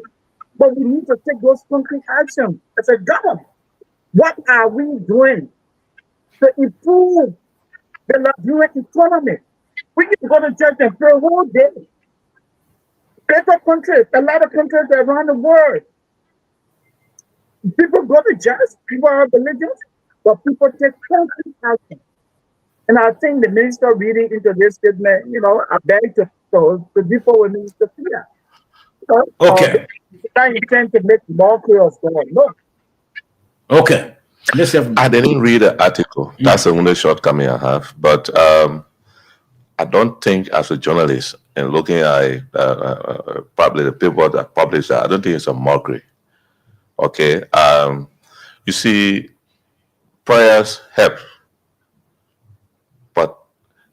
Speaker 5: but we need to take those concrete actions as a government. What are we doing to improve the Nigerian economy? We can go to church and pray all day. Better countries, a lot of countries around the world, people go to church, people are religious, but people take concrete action. And I think the minister reading into this statement, I beg to differ with Minister Pierre.
Speaker 1: Okay.
Speaker 5: I intend to make mockery of God. No.
Speaker 1: Okay.
Speaker 3: I didn't read the article. That's the only shortcoming I have. But I don't think, as a journalist, and looking at probably the people that publish that, I don't think it's a mockery. Okay. You see, prayers help. But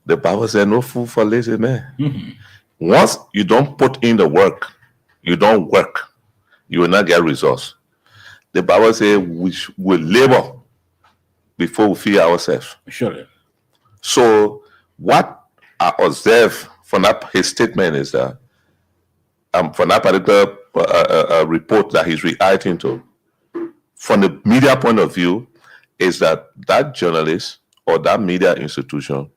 Speaker 3: the Bible says no food for lazy men. Once you don't put in the work, you don't work, you will not get results. The Bible says we will labor before we feed ourselves.
Speaker 1: Surely.
Speaker 3: So what I observe from his statement is that from that particular report that he's reacting to, from the media point of view, is that journalist or that media institution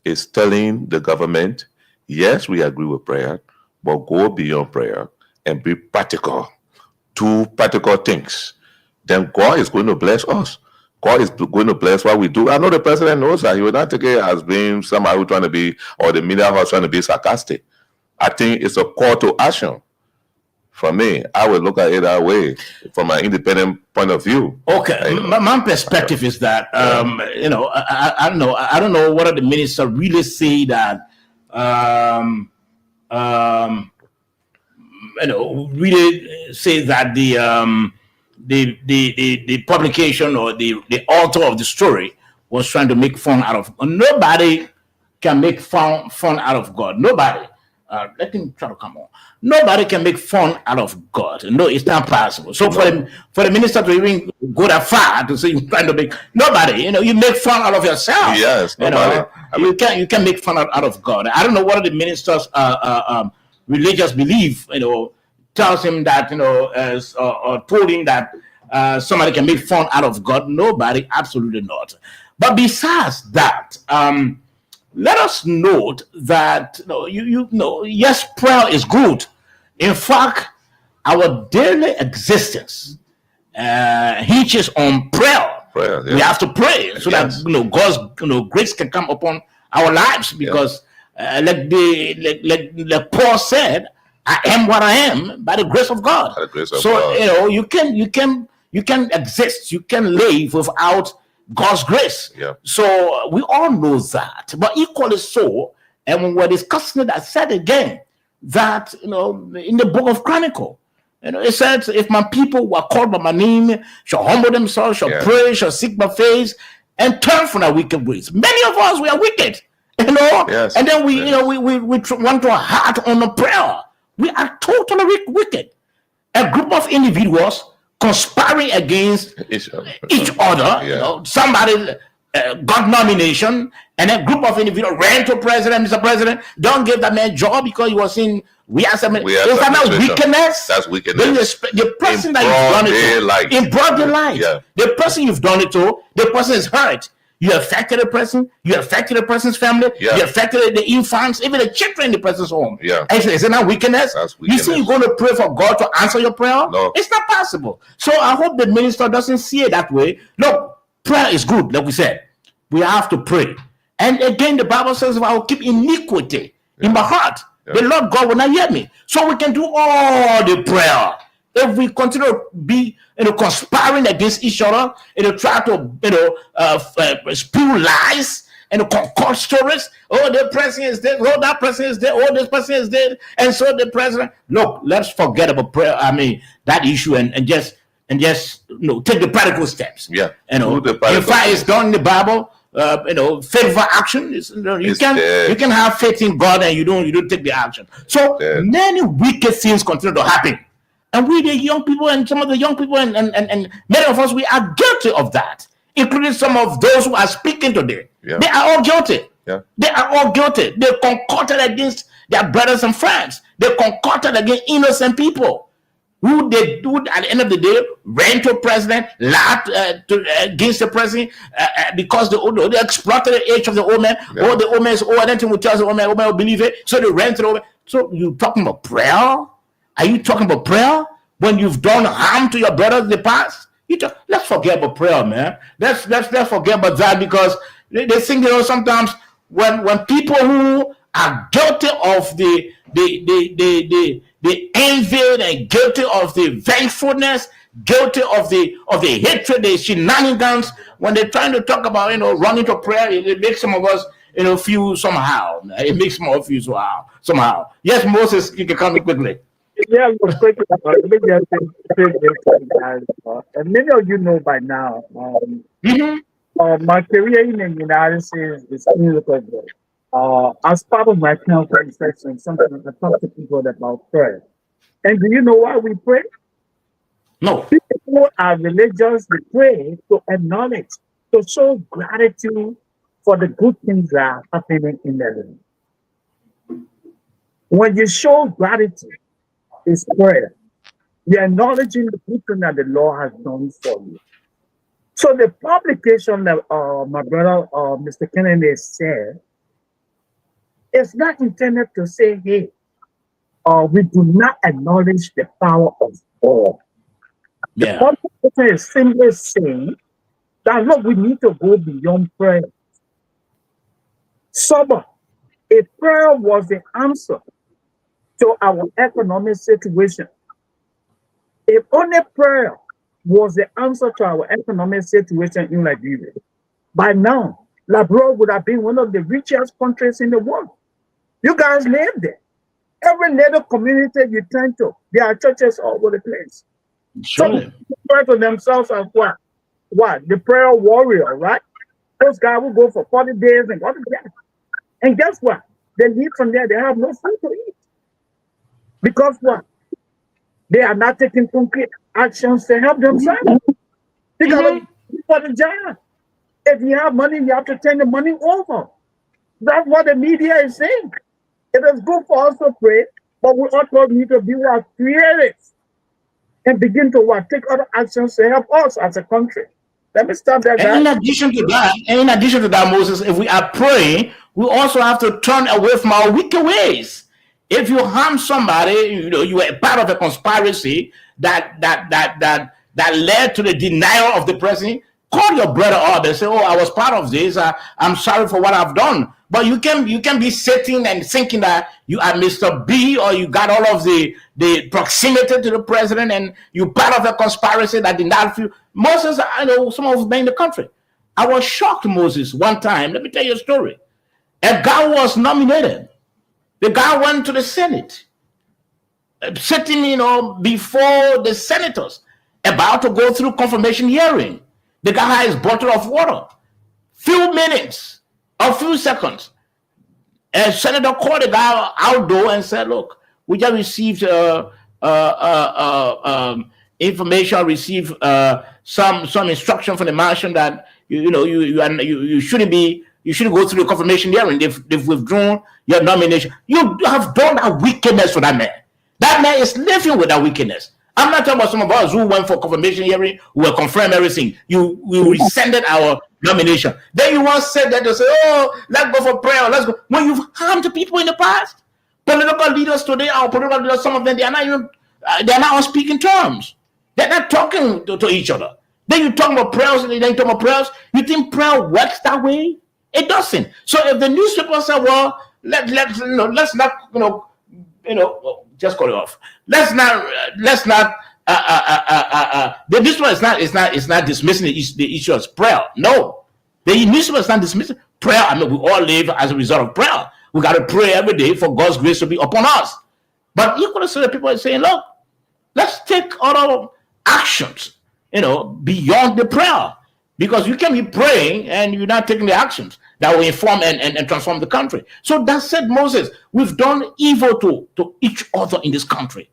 Speaker 3: is telling the government, yes, we agree with prayer, but go beyond prayer and be practical. Do practical things. Then God is going to bless us. God is going to bless what we do. I know the president knows that. He will not take it as being somehow trying to be, or the media house trying to be sarcastic. I think it's a call to action. For me, I would look at it that way from an independent point of view.
Speaker 1: Okay, my perspective is that you know, I don't know whether the minister really say that you know, really say that the publication or the author of the story was trying to make fun out of. Nobody can make fun out of God. Nobody. Let him try to come on. Nobody can make fun out of God. No, it's not possible. So for the minister to even go that far to say you're trying to make nobody, you know, you make fun out of yourself.
Speaker 3: Yes,
Speaker 1: nobody. You know, you can make fun out of God. I don't know what the minister's religious belief, you know, tells him that, you know, or told him that somebody can make fun out of God. Nobody, absolutely not. But besides that, let us note that you know, yes, prayer is good. In fact, our daily existence hinges on prayer.
Speaker 3: Prayer, yeah.
Speaker 1: We have to pray so that, you know, God's, you know, grace can come upon our lives, because like Paul said, I am what I am by the grace of God.
Speaker 3: By the grace of
Speaker 1: so
Speaker 3: God.
Speaker 1: You know, you can exist, you can live without God's grace.
Speaker 3: Yeah.
Speaker 1: So we all know that, but equally so, and when we're discussing it, I said again that, you know, in the book of Chronicle, you know, it says, if my people who are called by my name shall humble themselves, shall pray, shall seek my face, and turn from their wicked ways. Many of us, we are wicked, you know, and then we, you know, we want to heart on the prayer. We are totally wicked. A group of individuals conspiring against each other. You know, somebody got nomination, and a group of individuals ran to president. Mr. President, don't give that man a job because he was in. Is that not wickedness?
Speaker 3: That's wickedness.
Speaker 1: The person that you've done it to, in broad daylight, the person you've done it to, the person is hurt. You affected the person, you affected the person's family, you affected the infants, even the children in the person's home. Is it not wickedness? You see, you're going to pray for God to answer your prayer?
Speaker 3: No.
Speaker 1: It's not possible. So I hope the minister doesn't see it that way. Look, prayer is good, like we said. We have to pray. And again, the Bible says, if I will keep iniquity in my heart, the Lord God will not hear me. So we can do all the prayer. If we continue to be, you know, conspiring against each other, you know, try to, you know, spew lies and concoct stories. Oh, the president is dead. Oh, that person is dead. Oh, this person is dead. And so the president. Look, let's forget about prayer. I mean, that issue and just you know, take the practical steps.
Speaker 3: Yeah.
Speaker 1: You know, in fact, it's done in the Bible. You know, faith for action is, you know, you can have faith in God and you don't take the action. So many wicked things continue to happen. And we, the young people, and some of the young people, and many of us, we are guilty of that, including some of those who are speaking today. They are all guilty. They are all guilty. They concocted against their brothers and friends. They concocted against innocent people who at the end of the day ran to president, laughed against the president because they exploited the age of the old man. Oh, the old man is old. Anything will tell the old man will believe it. So they ran to the old man. So you talking about prayer? Are you talking about prayer when you've done harm to your brothers in the past? Let's forget about prayer, man. Let's forget about that, because they think, you know, sometimes when people who are guilty of the envy and guilty of the vengefulness, guilty of the hatred, the shenanigans, when they're trying to talk about, you know, running to prayer, it makes some of us, you know, feel somehow. It makes some of us feel somehow. Yes, Moses, you can come in quickly.
Speaker 5: Yeah, let me just say this, and many of you know by now, my career in the United States is musical. As part of my counseling session, sometimes I talk to people about prayer. And do you know why we pray?
Speaker 1: No.
Speaker 5: People who are religious, they pray to acknowledge, to show gratitude for the good things that are happening in their life. When you show gratitude, it's prayer. You're acknowledging the good thing that the Lord has done for you. So the publication that my brother, Mr. Kennedy said, it's not intended to say, hey, we do not acknowledge the power of God.
Speaker 1: Yeah.
Speaker 5: The publication is simply saying that, look, we need to go beyond prayer. So, if prayer was the answer to our economic situation, if only prayer was the answer to our economic situation in Liberia, by now, Liberia would have been one of the richest countries in the world. You guys live there. Every little community you turn to, there are churches all over the place.
Speaker 1: Sure.
Speaker 5: Some refer to themselves as what? What? The prayer warrior, right? Those guys will go for 40 days and go to death. And guess what? They leave from there, they have no food to eat. Because what? They are not taking concrete actions to help themselves. They got to for the job. If you have money, you have to turn the money over. That's what the media is saying. It is good for us to pray, but we also need to be what creative and begin to what take other actions to help us as a country. Let me stop there, guys.
Speaker 1: In addition to that, Moses, if we are praying, we also have to turn away from our wicked ways. If you harm somebody, you were a part of a conspiracy that led to the denial of the president. Call your brother up and say, "Oh, I was part of this. I'm sorry for what I've done." But you can be sitting and thinking that you are Mr. B, or you got all of the proximity to the president, and you part of a conspiracy that did not feel. Moses, I know some of us in the country. I was shocked, Moses, one time. Let me tell you a story. A guy was nominated. The guy went to the Senate, sitting, before the senators, about to go through confirmation hearing. The guy has a bottle of water. Few minutes, a few seconds, a senator called the guy outdoor and said, "Look, we just received information, received some instruction from the mansion that you shouldn't go through the confirmation hearing. They've withdrawn your nomination. You have done that wickedness for that man. That man is living with that wickedness. I'm not talking about some of us who went for confirmation hearing, who will confirm everything. We rescinded our nomination. Then you once said that to say, "Oh, let's go for prayer. Let's go." When you've harmed people in the past, political leaders today, our political leaders, some of them, they are not on speaking terms. They're not talking to each other. Then you talk about prayers, and then you talk about prayers. You think prayer works that way? It doesn't. So if the newspaper say, "Well, let's not, just cut it off. Let's not. This one is not dismissing the issue as prayer. No, the newspaper is not dismissing prayer. I mean, we all live as a result of prayer. We got to pray every day for God's grace to be upon us. But equally, so the people are saying, "Look, let's take other actions, beyond the prayer, because you can be praying and you're not taking the actions that will inform and transform the country." So that said, Moses, we've done evil to each other in this country.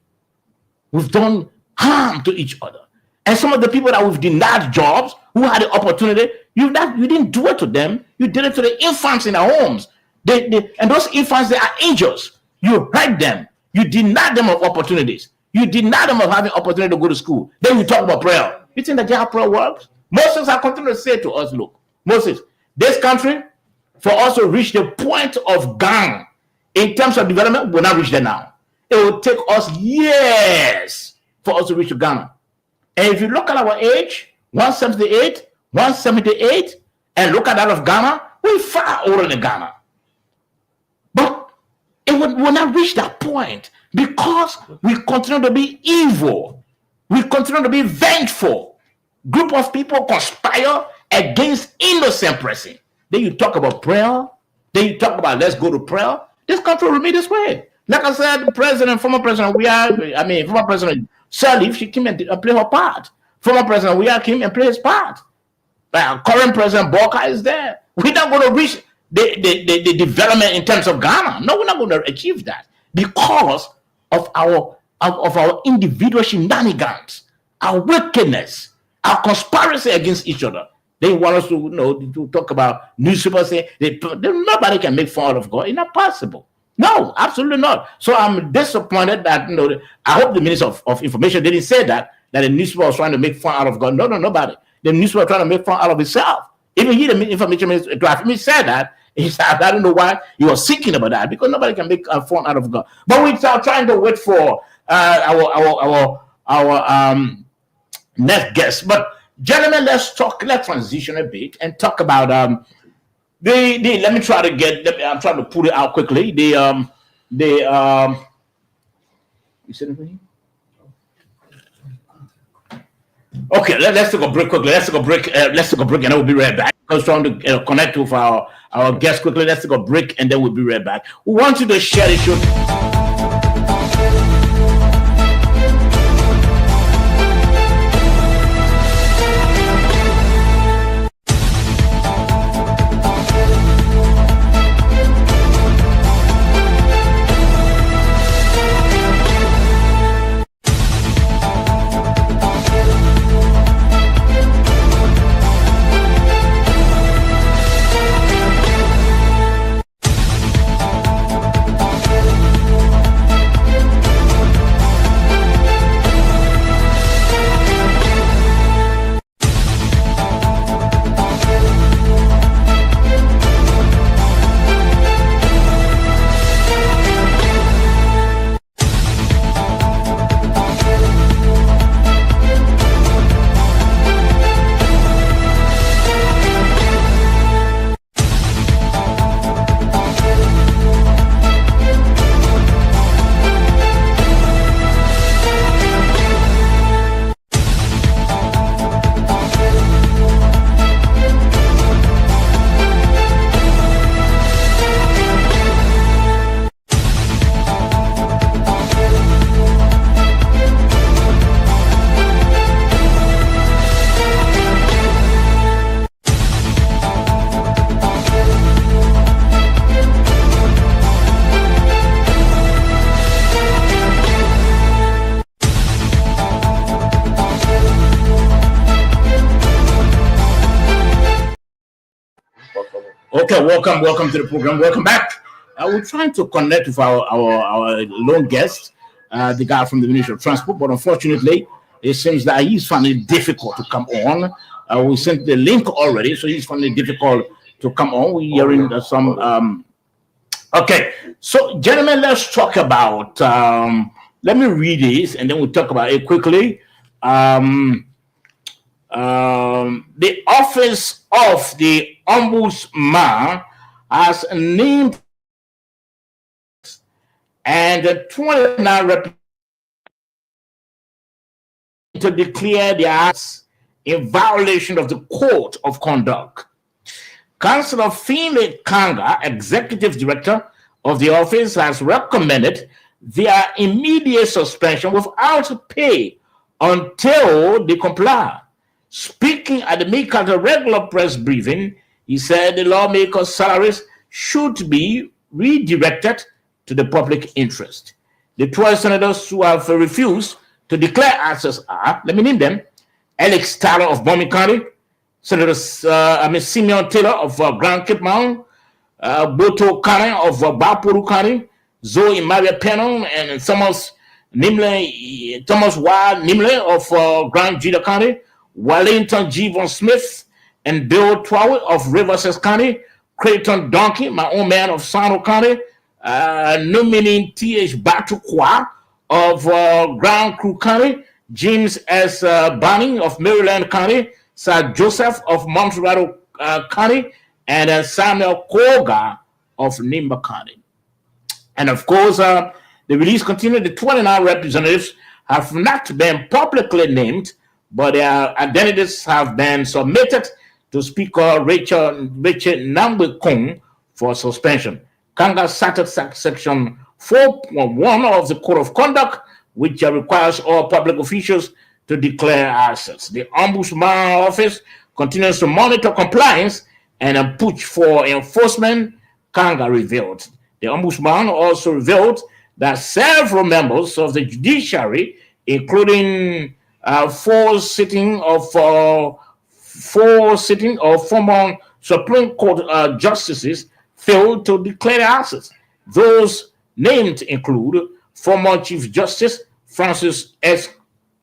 Speaker 1: We've done harm to each other. And some of the people that we've denied jobs, who had the opportunity, you didn't do it to them. You did it to the infants in our homes. And those infants, they are angels. You hurt them. You deny them of opportunities. You deny them of having opportunity to go to school. Then you talk about prayer. You think that how prayer works? Moses, I continue to say to us, look, Moses, this country, for us to reach the point of Ghana in terms of development, we're not reach there now. It will take us years for us to reach Ghana. And if you look at our age, 178, and look at that of Ghana, we're far older than Ghana. But it will not reach that point because we continue to be evil. We continue to be vengeful. Group of people conspire against innocent person. Then you talk about prayer. Then you talk about let's go to prayer. This country will remain this way. Like I said, former president, former president Sirleaf, she came and play her part. Former president, came and play his part. Current president Boka is there. We're not going to reach the development in terms of Ghana. No, we're not going to achieve that because of our of our individual shenanigans, our wickedness, our conspiracy against each other. They want us to talk about newspapers saying nobody can make fun of God. It's not possible. No, absolutely not. So I'm disappointed that I hope the Minister of Information didn't say that the newspaper was trying to make fun out of God. No, nobody. The newspaper was trying to make fun out of itself. Even he, the Information Minister, said that. He said, I don't know why he was thinking about that, because nobody can make fun out of God. But we are trying to wait for our next guest. But gentlemen, let's transition a bit and talk about let me try to I'm trying to put it out quickly. You said anything? Okay, let's take a break quickly. Let's take a break, and then we'll be right back. I was trying to connect with our guest quickly. Let's take a break, and then we'll be right back. We want you to share the show. Okay, welcome to the program. Welcome back. We're trying to connect with our lone guest, the guy from the Ministry of Transport, but unfortunately, it seems that he's finding it difficult to come on. We sent the link already, so he's finding it difficult to come on. We're hearing some. Okay, so gentlemen, let's talk about. Let me read this, and then we'll talk about it quickly. The office of the Ombudsman has named and 29 representatives to declare their acts in violation of the Code of Conduct. Councillor Finlay Kanga, Executive Director of the office, has recommended their immediate suspension without pay until they comply. Speaking at the Mikata regular press briefing, he said the lawmakers' salaries should be redirected to the public interest. The 12 senators who have refused to declare access are, let me name them: Alex Tyler of Bomi County, Senator Simeon Taylor of Grand Cape Mountain, Boto Kane of Bapuru County, Zoe Maria Pennon and Thomas Nimle of Grand Jida County, Wellington G. Von Smith and Bill Twawe of Riverside County, Creighton Donkey, my own man of Sano County, nominee T.H. Batukwa of Grand Crew County, James S. Banning of Maryland County, Sir Joseph of Montreal County, and Samuel Koga of Nimba County. And of course, the release continued. The 29 representatives have not been publicly named, but their identities have been submitted to Speaker Rachel Nambwe for suspension. Kanga cited Section 4.1 of the Code of Conduct, which requires all public officials to declare assets. The Ombudsman Office continues to monitor compliance and push for enforcement, Kanga revealed. The Ombudsman also revealed that several members of the judiciary, including four sitting of former Supreme Court justices, failed to declare assets. Those named include former Chief Justice Francis S.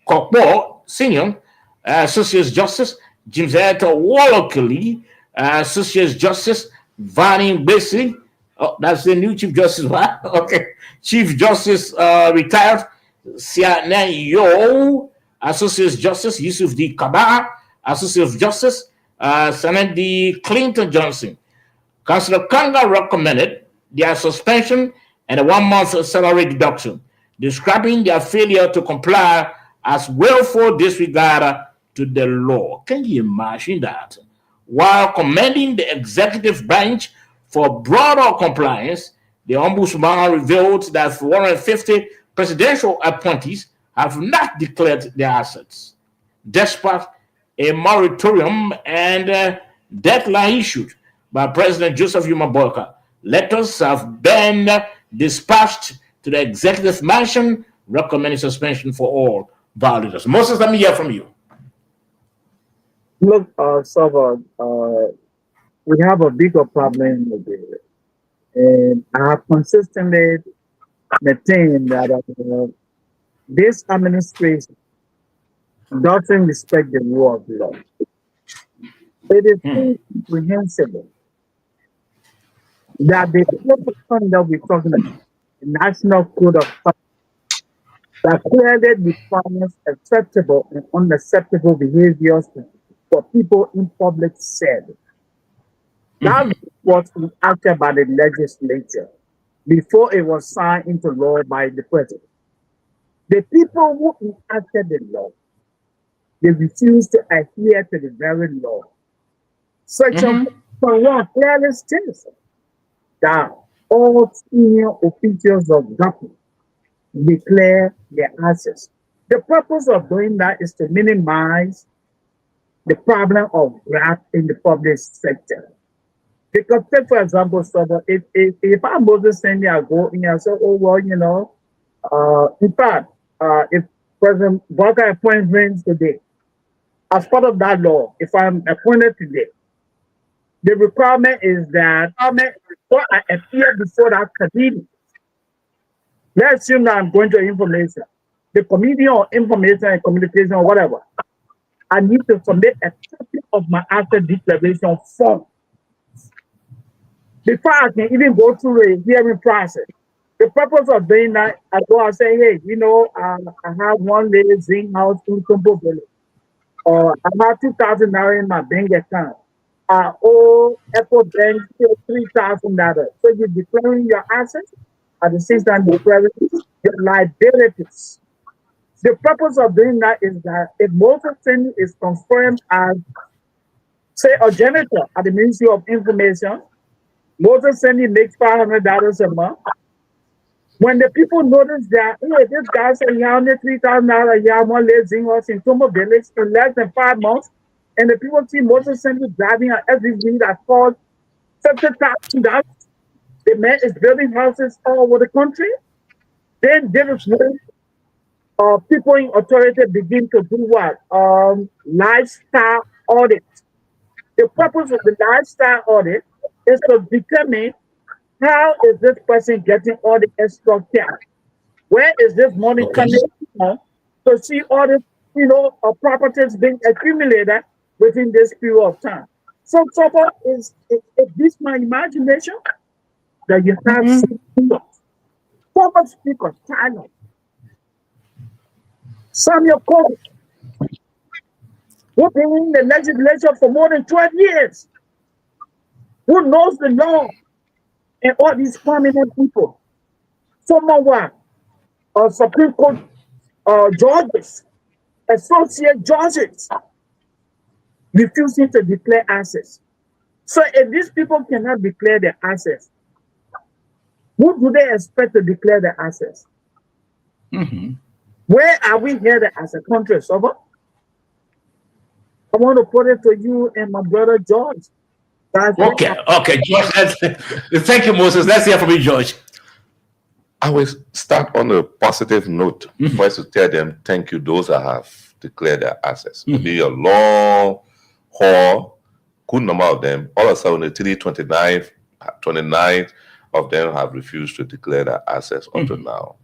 Speaker 1: Kokpo Sr., Associate Justice James Wallockley, Associate Justice Vanny Basley. Oh, that's the new Chief Justice. Okay. Chief Justice retired Siana Yo, Associate Justice Yusuf D. Kaba, Associate Justice Sandy Clinton Johnson. Councillor Kanga recommended their suspension and a 1-month salary deduction, describing their failure to comply as willful disregard to the law. Can you imagine that? While commending the executive branch for broader compliance, the Ombudsman revealed that 450 presidential appointees have not declared their assets, despite a moratorium and deadline issued by President Joseph Yuma Boyka. Letters have been dispatched to the executive mansion recommending suspension for all violators. Moses, let me hear from you.
Speaker 5: Look, Sava, we have a bigger problem with it. And I have consistently maintained that this administration doesn't respect the rule of law. It is incomprehensible that the code of conduct we're talking about, the National Code of Conduct, that clearly defines acceptable and unacceptable behaviors for people in public said. That was enacted by the legislature before it was signed into law by the president. The people who enacted the law, they refused to adhere to the very law. Section 1 clearly states that all senior officials of government declare their assets. The purpose of doing that is to minimize the problem of graft in the public sector. Because, take for example, if I'm Moses Sandy, I go in and say, oh, well, you know, in fact, if President Boyka appoints me today, as part of that law, if I'm appointed today, the requirement is that before I appear before that committee, let's assume that I'm going to information, the committee on information and communication or whatever, I need to submit a copy of my asset declaration form before I can even go through the hearing process. The purpose of doing that, I go and say, hey, you know, I have one little zinc house in Kumbo Village, or I have 2,000 naira in my bank account. I owe Apple Bank $3,000. So you're declaring your assets at the same time declaring your liabilities. The purpose of doing that is that if Moses Sandy is confirmed as, say, a janitor at the Ministry of Information, Moses Sandy makes $500 a month. When the people notice that, hey, this guy said he had only $3,000 a year, one living house in Tomo Village in less than 5 months, and the people see Moses Sandy driving an SUV that costs $70,000, the man is building houses all over the country, then there is when people in authority begin to do what? Lifestyle audit. The purpose of the lifestyle audit is to determine how is this person getting all the extra cash? Where is this money coming from? To see all the, you know, properties being accumulated within this period of time. So far is this my imagination that you have former speaker Tyler, Samuel Corbett, who've been in the legislature for more than 12 years, who knows the law, and all these prominent people, former Supreme Court judges, associate judges, refusing to declare assets. So if these people cannot declare their assets, who do they expect to declare their assets? Where are we headed as a country, Sober? I want to put it to you and my brother George.
Speaker 1: Okay, George. Thank you, Moses. Let's hear from you, George.
Speaker 3: I will start on a positive note. First, to tell them thank you, those that have declared their assets. It'll be a long haul, good number of them. All of a sudden, the 29 of them have refused to declare their assets until now.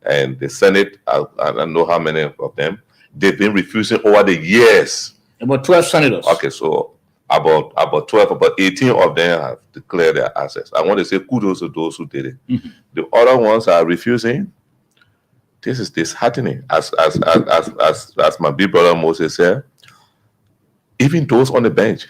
Speaker 3: And the Senate, I don't know how many of them, they've been refusing over the years.
Speaker 1: About 12 senators.
Speaker 3: Okay, so about 12, about 18 of them have declared their assets. I want to say kudos to those who did it. The other ones are refusing. This is disheartening. As my big brother Moses said, even those on the bench.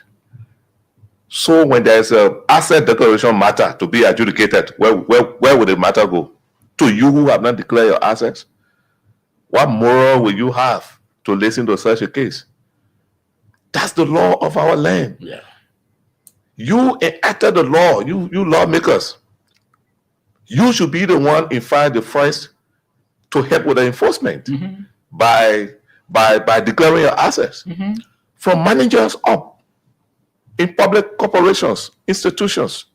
Speaker 3: So when there's an asset declaration matter to be adjudicated, where would the matter go? To you who have not declared your assets? What moral will you have to listen to such a case? That's the law of our land.
Speaker 1: Yeah.
Speaker 3: You enacted the law, you lawmakers. You should be the one in fact the first to help with the enforcement by declaring your assets. From managers up in public corporations, institutions.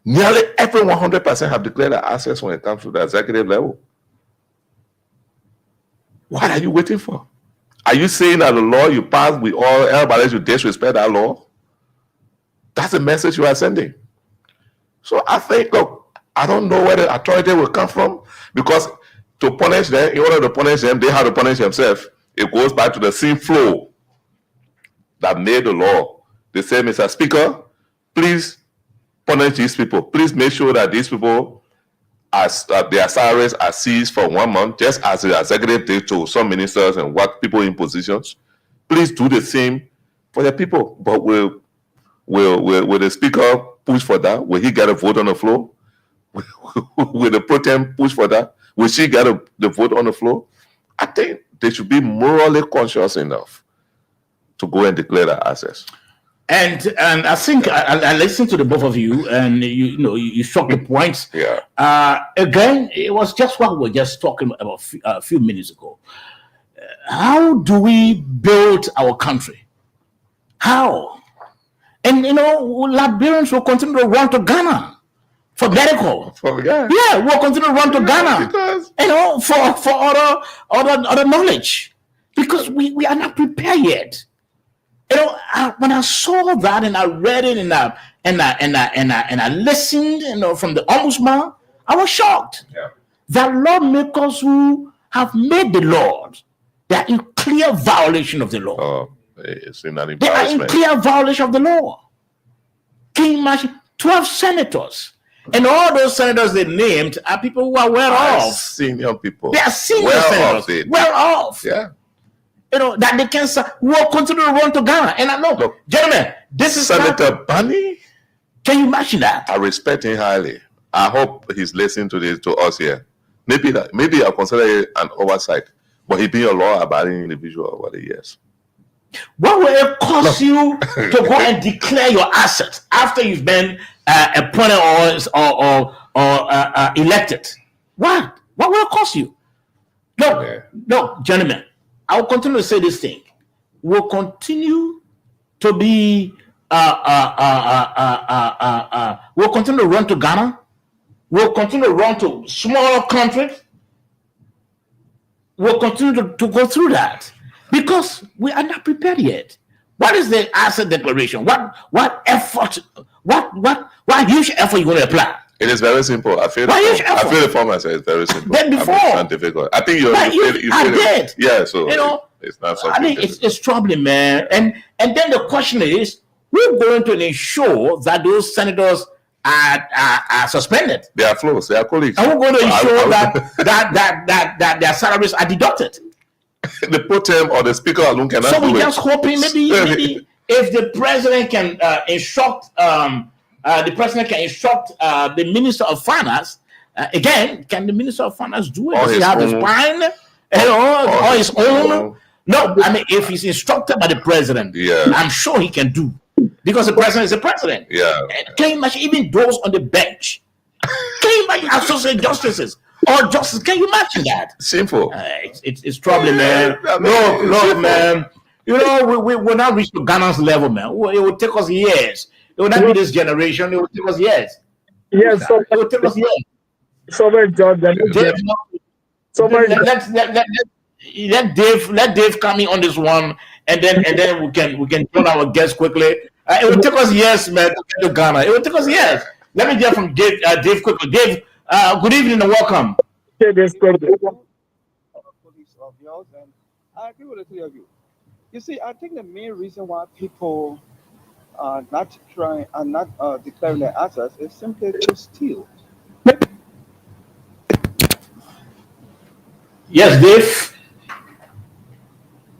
Speaker 3: Nearly every 100% have declared their assets when it comes to the executive level. What are you waiting for? Are you saying that the law you pass, everybody should disrespect that law? That's the message you are sending. So I think, look, I don't know where the authority will come from, because to punish them, in order to punish them, they have to punish themselves. It goes back to the same flow that made the law. They say, Mr. Speaker, please punish these people. Please make sure that these people, their salaries are seized for 1 month, just as the executive did to some ministers and what people in positions. Please do the same for the people. But will the speaker push for that? Will he get a vote on the floor? Will the pro tem push for that? Will she get the vote on the floor? I think they should be morally conscious enough to go and declare their assets.
Speaker 1: And I think I listened to the both of you, and you struck the points.
Speaker 3: Yeah.
Speaker 1: Again, it was just what we were just talking about a few minutes ago. How do we build our country? How? And Liberians will continue to run to Ghana for medical. Yeah, we'll continue to run to Ghana.
Speaker 3: Because
Speaker 1: for other knowledge, because we are not prepared yet. When I saw that and I read it and I listened, from the ombudsman, I was shocked.
Speaker 3: Yeah.
Speaker 1: That lawmakers who have made the law, they are in clear violation of the law.
Speaker 3: Oh, it's in an
Speaker 1: They are in
Speaker 3: embarrassment.
Speaker 1: clear violation of the law. Can you imagine 12 senators? And all those senators they named are people who are well off.
Speaker 3: Senior people.
Speaker 1: They are senior
Speaker 3: Well
Speaker 1: senators,
Speaker 3: off it.
Speaker 1: well off.
Speaker 3: Yeah.
Speaker 1: That they can will continue to run to Ghana. And I know,
Speaker 3: Look,
Speaker 1: gentlemen, this is
Speaker 3: Senator Bunny,
Speaker 1: can you imagine that?
Speaker 3: I respect him highly. I hope he's listening to us here. Maybe I'll consider it an oversight, but he being a law-abiding individual over the years.
Speaker 1: What will it cost you to go and declare your assets after you've been appointed or elected? What will it cost you? Look, gentlemen, I will continue to say this thing. We'll continue to be we'll continue to run to Ghana. We'll continue to run to smaller countries. We'll continue to go through that because we are not prepared yet. What is the asset declaration? What effort? What huge effort you going to apply?
Speaker 3: It is very simple. I feel the former says it's very simple.
Speaker 1: Then before,
Speaker 3: it's not difficult. I think you
Speaker 1: did.
Speaker 3: Yeah, so it's not something.
Speaker 1: I mean, it's troubling, man. And then the question is, we're going to ensure that those senators are suspended.
Speaker 3: They are close. They are colleagues.
Speaker 1: And we're going to ensure that their salaries are deducted.
Speaker 3: The pro tem or the speaker alone cannot do it.
Speaker 1: So we're just hoping maybe if the president can instruct the Minister of Finance again. Can the Minister of Finance do it? Does he have his spine or his own? No, I mean if he's instructed by the president, I'm sure he can do because the president is the president.
Speaker 3: Yeah.
Speaker 1: Can you imagine even those on the bench? Can you imagine associate justices or justices? Can you imagine that?
Speaker 3: Simple.
Speaker 1: It's troubling, man. Look, man. We will not reach to Ghana's level, man. It will take us years. It will not be this generation. It will take us years.
Speaker 5: Yes,
Speaker 1: It will take us years.
Speaker 5: Somebody, John,
Speaker 1: Dave, let Dave come in on this one, and then we can join our guests quickly. It will take us years, man, to get to Ghana. It will take us years. Let me hear from Dave. Dave quickly. Dave, good evening and welcome.
Speaker 12: Police of yours, and I agree with the three of you. You see, I think the main reason why people are not declaring their assets is simply to steal.
Speaker 1: Yes, Dave.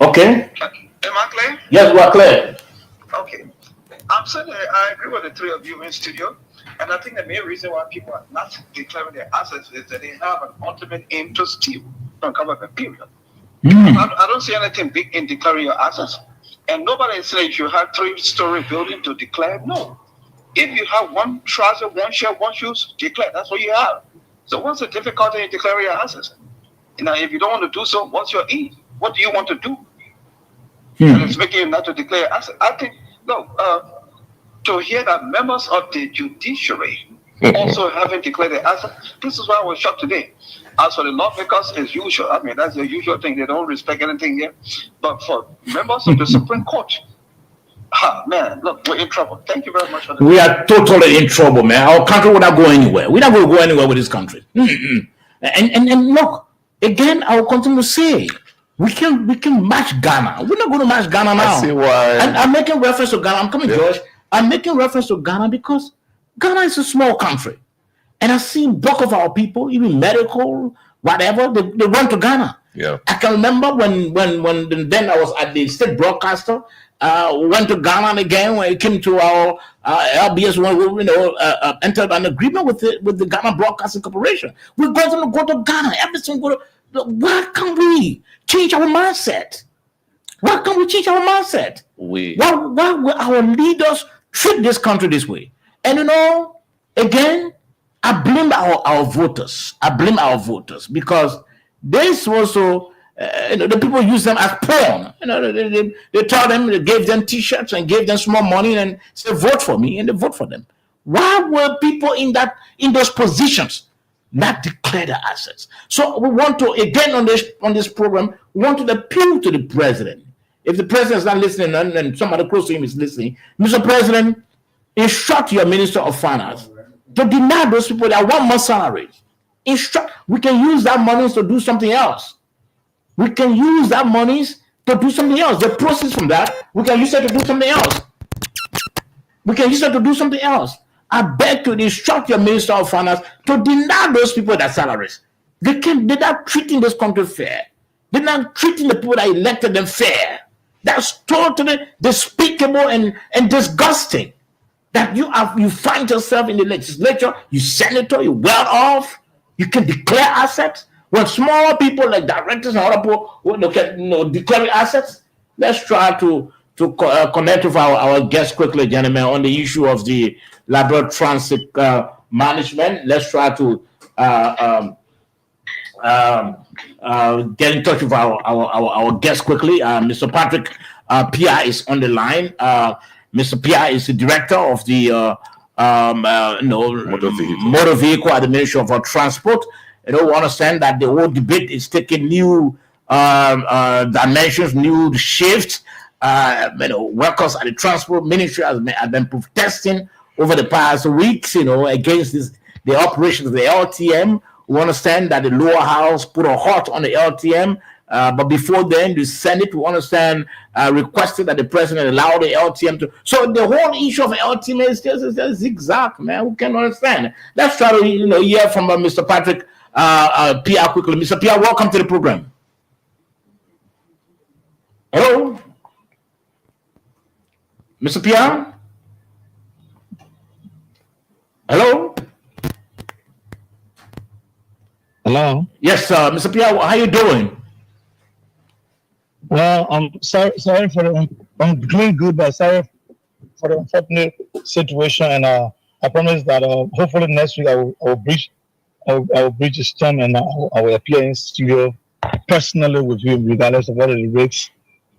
Speaker 1: Okay.
Speaker 13: Am I clear?
Speaker 1: Yes, we are clear.
Speaker 13: Okay. I'm saying I agree with the three of you in studio, and I think the main reason why people are not declaring their assets is that they have an ultimate aim to steal from government, period. I don't see anything big in declaring your assets. And nobody says you have 3-story building to declare. No. If you have one trouser, one shirt, one shoes, declare. That's what you have. So what's the difficulty in declaring your assets? Now, if you don't want to do so, what's your aim? What do you want to do? And it's making you not to declare assets. I think, to hear that members of the judiciary also haven't declared their assets, this is why I was shocked today. As for the lawmakers, as usual, I mean, that's the usual thing. They don't respect anything here. But for members of the Supreme Court, man, look, we're in trouble. Thank you very much for that.
Speaker 1: We are totally in trouble, man. Our country will not go anywhere. We're not going to go anywhere with this country. And look, again, I will continue to say, we can match Ghana. We're not going to match Ghana now.
Speaker 3: I see why.
Speaker 1: And I'm making reference to Ghana. I'm coming, George. I'm making reference to Ghana because Ghana is a small country. And I've seen bulk of our people, even medical, whatever, they went to Ghana.
Speaker 3: Yeah.
Speaker 1: I can remember when then I was at the state broadcaster, went to Ghana again when it came to our LBS, when we entered an agreement with the Ghana Broadcasting Corporation. We're going to go to Ghana. Everything why can't we change our mindset? Why can't we change our mindset? Why will our leaders treat this country this way? And again, I blame our voters. I blame our voters because they also, the people use them as pawn. They tell them, they gave them T-shirts and gave them small money and say, vote for me, and they vote for them. Why were people in those positions not declare their assets? So we want to, again, on this program, we want to appeal to the president. If the president is not listening and somebody close to him is listening, Mr. President, instruct your Minister of Finance to deny those people that 1 month salaries. We can use that money to do something else. We can use that money to do something else. The proceeds from that, we can use it to do something else. We can use it to do something else. I beg to instruct your Minister of Finance to deny those people their salaries. They're not treating this country fair. They're not treating the people that elected them fair. That's totally despicable and disgusting. That you find yourself in the legislature, you senator, you're well off, you can declare assets. When small people like directors and other people look at declaring assets, let's try to connect with our guests quickly, gentlemen, on the issue of the Labrador Transit management. Let's try to get in touch with our guests quickly. Mr. Patrick Pia is on the line. Mr. Pia is the director of the motor vehicle at the Ministry of Transport. We understand that the whole debate is taking new dimensions, new shifts. Workers at the Transport Ministry have been protesting over the past weeks, against the operations of the LTM. We understand that the lower house put a halt on the LTM. But before then, the Senate, we understand, requested that the president allow the LTM to. So the whole issue of LTM is just zigzag, man. Who can understand? Let's try to, hear from Mr. Patrick Pia quickly. Mr. Pia, welcome to the program. Hello? Mr. Pia? Hello?
Speaker 14: Hello?
Speaker 1: Yes, Mr. Pia, how are you doing?
Speaker 14: Well, I'm sorry I'm doing good, but sorry for the unfortunate situation. And I promise that hopefully next week I will bridge the storm and I will appear in studio personally with you, regardless of what the risks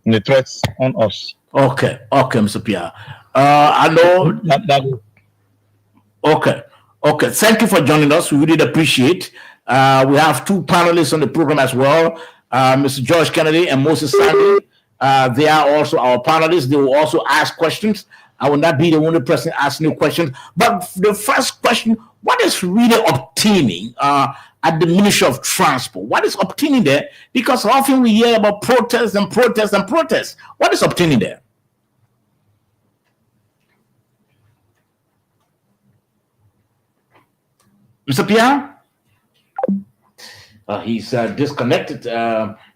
Speaker 14: and the threats on us.
Speaker 1: Okay, Mr. Pia. I know.
Speaker 14: That
Speaker 1: Okay. Okay, thank you for joining us. We really appreciate. We have two panelists on the program as well, Mr. George Kennedy and Moses Sandy. They are also our panelists. They will also ask questions. I will not be the only person asking the questions. But the first question, what is really obtaining at the Ministry of Transport? What is obtaining there? Because often we hear about protests and protests and protests. What is obtaining there? Mr. Pierre? He's disconnected.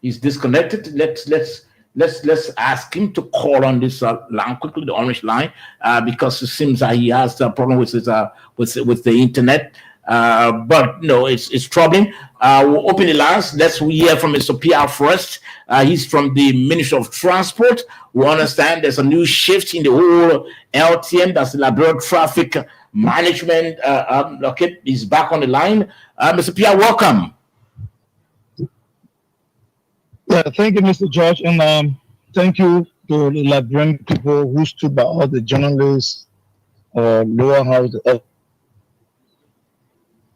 Speaker 1: He's disconnected. Let's ask him to call on this line quickly, the orange line, because it seems that he has a problem with his with the internet. But no, it's troubling. We'll open the lines. Let's hear from Mr. Pierre first. He's from the Ministry of Transport. We understand there's a new shift in the whole LTM, that's the Liberal Traffic Management. Okay, he's back on the line. Mr. Pierre, welcome.
Speaker 14: Yeah, thank you, Mr. George, and thank you to the Liberian people who stood by all the journalists, lower house.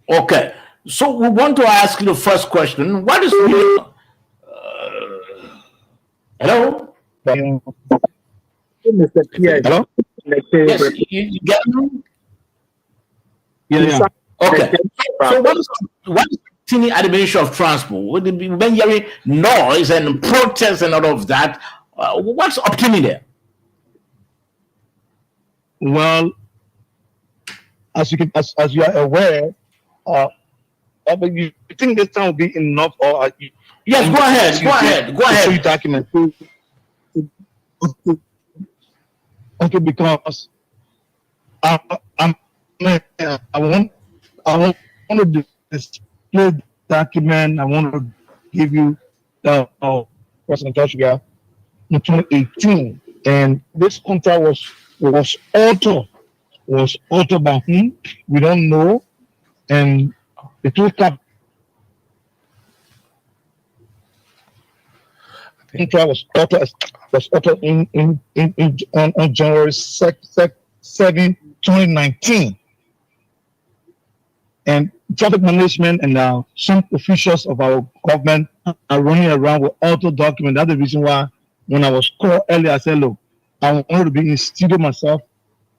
Speaker 1: Okay, so we want to ask you the first question. What is really, hello?
Speaker 5: Mr. Pierre.
Speaker 14: Hello?
Speaker 1: Yes, you get me?
Speaker 14: Yeah.
Speaker 1: Okay. So what is at the Ministry of Transport? When hearing noise and protests and all of that, what's obtaining there?
Speaker 14: Well, as you are aware, you think this time will be enough, or
Speaker 1: yes, go ahead.
Speaker 14: Show you document. Okay, because I want to display document. I want to give you the President Joshua in 2018, and this contract was altered by whom we don't know, and the two contract was altered on January 7, 2019. And traffic management and some officials of our government are running around with auto document. That's the reason why when I was called earlier, I said, look, I want to be in studio myself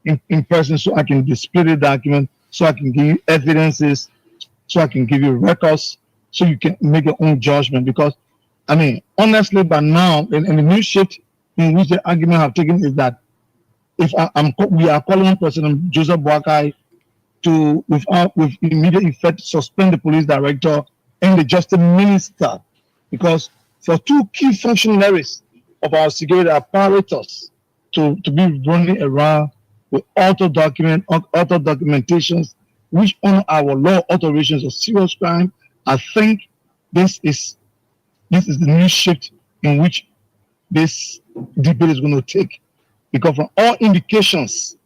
Speaker 14: in person so I can display the document, so I can give you evidences, so I can give you records, so you can make your own judgment. Because, I mean, honestly, by now, in the new shift in which the argument have taken is that if we are calling President Joseph Boakai to, with immediate effect, suspend the police director and the justice minister, because for two key functionaries of our security apparatus to be running around with documentations which on our law alterations of serious crime, I think this is the new shift in which this debate is going to take, because from all indications,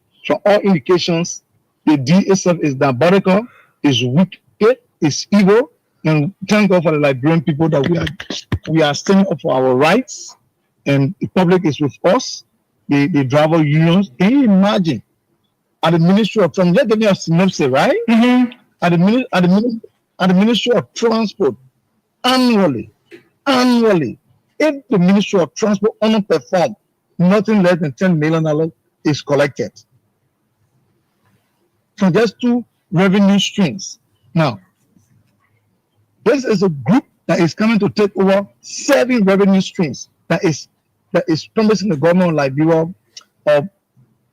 Speaker 14: the DSF is diabolical, is wicked, is evil, and thank God for the Liberian people that we are standing up for our rights, and the public is with us. The driver unions. Can you imagine at the Ministry of Transport? Just give me a synopsis, right? Mm-hmm. At the Ministry of Transport, annually, if the Ministry of Transport underperform, nothing less than $10 million is collected from just two revenue streams. Now, this is a group that is coming to take over 7 revenue streams that is promising the government of Liberia of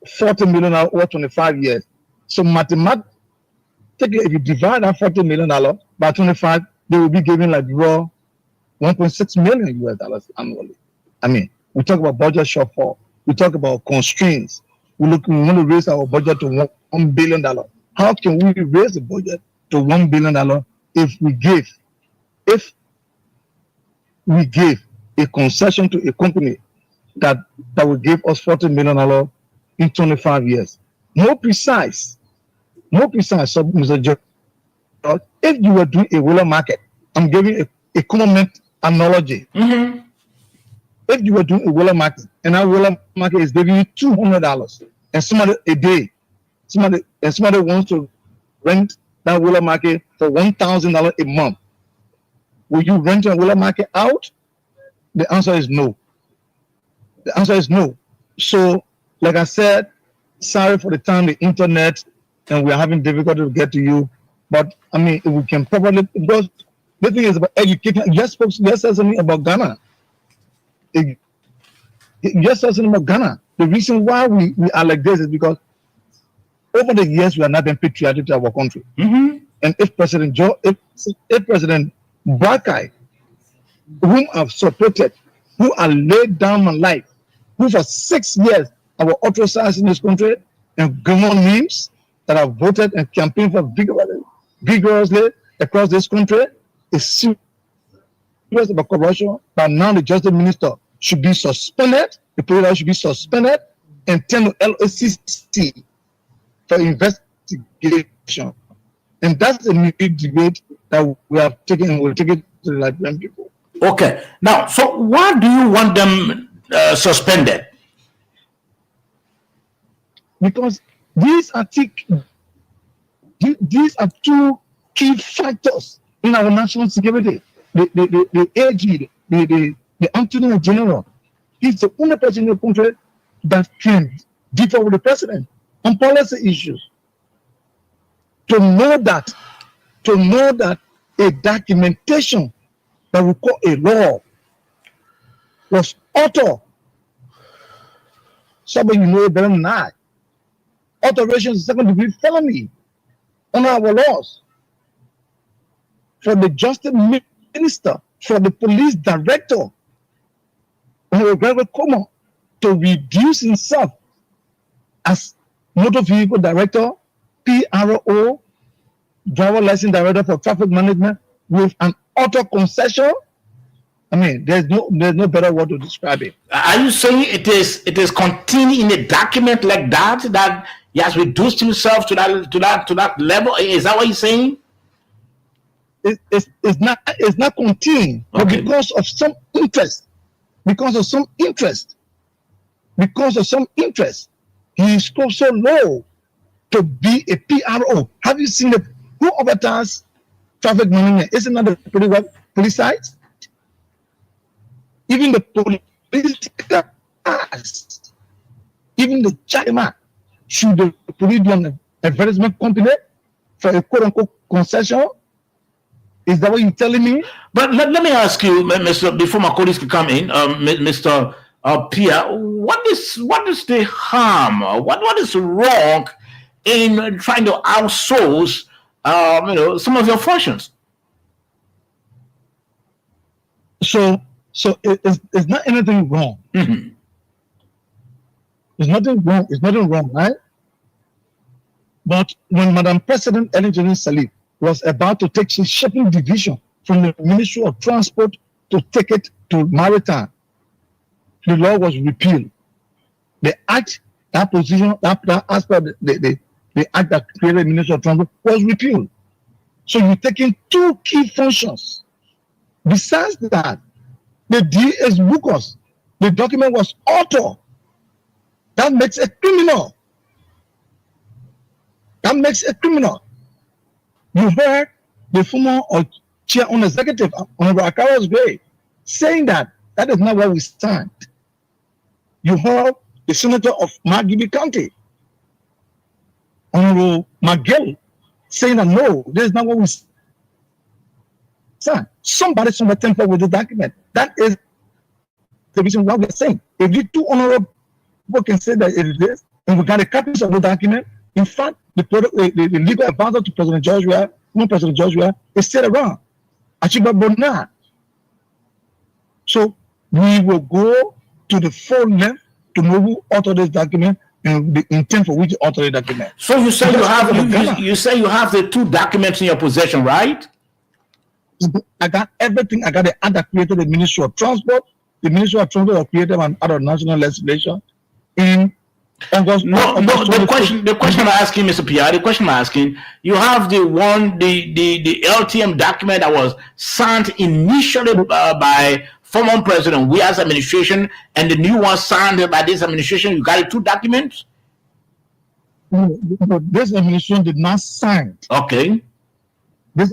Speaker 14: $40 million over 25 years. So mathematically, if you divide that $40 million by 25, they will be giving Liberia $1.6 million US annually. I mean, we talk about budget shortfall. We talk about constraints. We want to raise our budget to $1 billion. How can we raise the budget to $1 billion if we give a concession to a company that will give us $40 million in 25 years? More precise, so Mr. George, if you were doing a wheeler market, I'm giving a common analogy. Mm-hmm. If you were doing a wheeler market, and that wheeler market is giving you $200, and somebody a day, somebody wants to rent that Wheeler Market for $1,000 a month, will you rent your Wheeler Market out? The answer is no. The answer is no. So, like I said, sorry for the time, the internet, and we're having difficulty to get to you. But I mean, if we can probably, because the thing is about education. Just folks, just said something about Ghana. Just said something about Ghana. The reason why we are like this is because over the years we are not been patriotic to our country. And if President if President Barkai, whom I've supported, who are laid down my life, who for 6 years I was ostracized in this country, and government names that have voted and campaigned for vigorously across this country, is serious about corruption. But now the Justice Minister should be suspended, the police should be suspended, and turned to LACC for investigation. And that's a new debate that we have taken, and we'll take it to the Liberian people.
Speaker 1: Okay. Now, so why do you want them suspended?
Speaker 14: Because these are two key factors in our national security. The AG, the Attorney General, is the only person in the country that can differ with the president on policy issues. To know that a documentation that we call a law was authored. Somebody you know better than I. Alteration is second-degree felony under our laws. For the Justice Minister, for the Police Director, to reduce himself as Motor Vehicle Director, PRO, Driver License Director for Traffic Management, with an auto concession. I mean, there's no better word to describe it.
Speaker 1: Are you saying it is contained in a document like that he has reduced himself to that level? Is that what you're saying?
Speaker 14: It's not contained, but because of some interest, he is scored so low to be a PRO. Have you seen who overdoes traffic management? Isn't that the police side? Even the police cars, even the chairman, should the police be an advertisement company for a quote-unquote concession? Is that what you're telling me?
Speaker 1: But let me ask you, Mr. Before my colleagues can come in, Mr. Pierre, what is the harm? What is wrong in trying to outsource, some of your functions?
Speaker 14: So it's not anything wrong. There's nothing wrong. It's nothing wrong, right? But when Madam President Ellen Johnson Sirleaf was about to take his shipping division from the Ministry of Transport to take it to Maritime, the law was repealed. The act, that position, that as per the act that created the Ministry of Transport was repealed. So you're taking two key functions. Besides that, the DS Lucas, the document was authored. That makes a criminal. That makes a criminal. You heard the former chair on executive, Honorable Akawas Gray, saying that is not where we stand. You heard the senator of Margibi County, Honorable McGill, saying that no, this is not where we stand. Somebody somewhere tempered with the document. That is the reason why we're saying. If you two honorable can say that it is, and we got a copy of the document, in fact, the legal advisor to President Joshua, President Joshua, is still around. Achiba Bonat. So we will go to the full length to know who authored this document and the intent for which you authored the document.
Speaker 1: So you say you say you have the two documents in your possession, right?
Speaker 14: I got everything. I got the act that created the Ministry of Transport. The Ministry of Transport created an other national legislation in August.
Speaker 1: The question I'm asking, Mr. Pierre, you have the LTM document that was signed initially by former President Weah's administration, and the new one signed by this administration. You got the two documents?
Speaker 14: this administration did not sign.
Speaker 1: Okay.
Speaker 14: This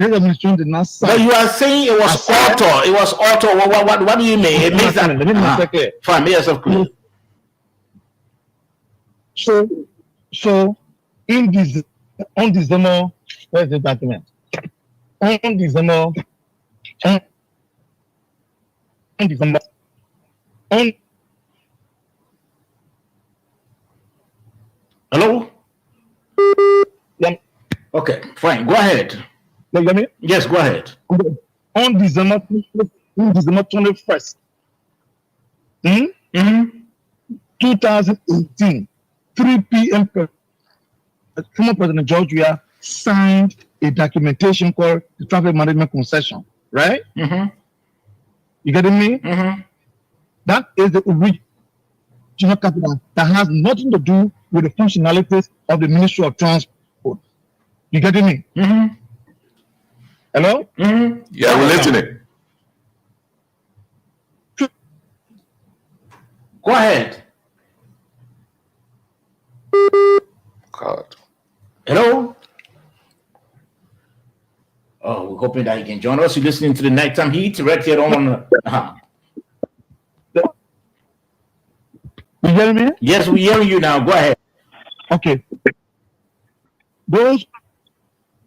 Speaker 14: administration did not sign.
Speaker 1: But you are saying it was auto. It was auto. What do you mean? It means that.
Speaker 14: Let me make clear.
Speaker 1: Fine, make yourself clear.
Speaker 14: So in this, on December, where's the document? On December,
Speaker 1: Hello?
Speaker 14: Yeah.
Speaker 1: Okay, fine. Go ahead.
Speaker 14: You hear me?
Speaker 1: Yes, go ahead.
Speaker 14: On December 21st, 2018, 3 p.m. former President George Weah signed a documentation called the Traffic Management Concession, right? You getting me? That is the original capital that has nothing to do with the functionalities of the Ministry of Transport. You getting me? Hello?
Speaker 3: Yeah, we're listening.
Speaker 1: Go ahead.
Speaker 3: God.
Speaker 1: Hello? Oh, we're hoping that you can join us. You're listening to the Nighttime Heat right here on.
Speaker 14: You hear me?
Speaker 1: Yes, we're hearing you now. Go ahead.
Speaker 14: Okay. Those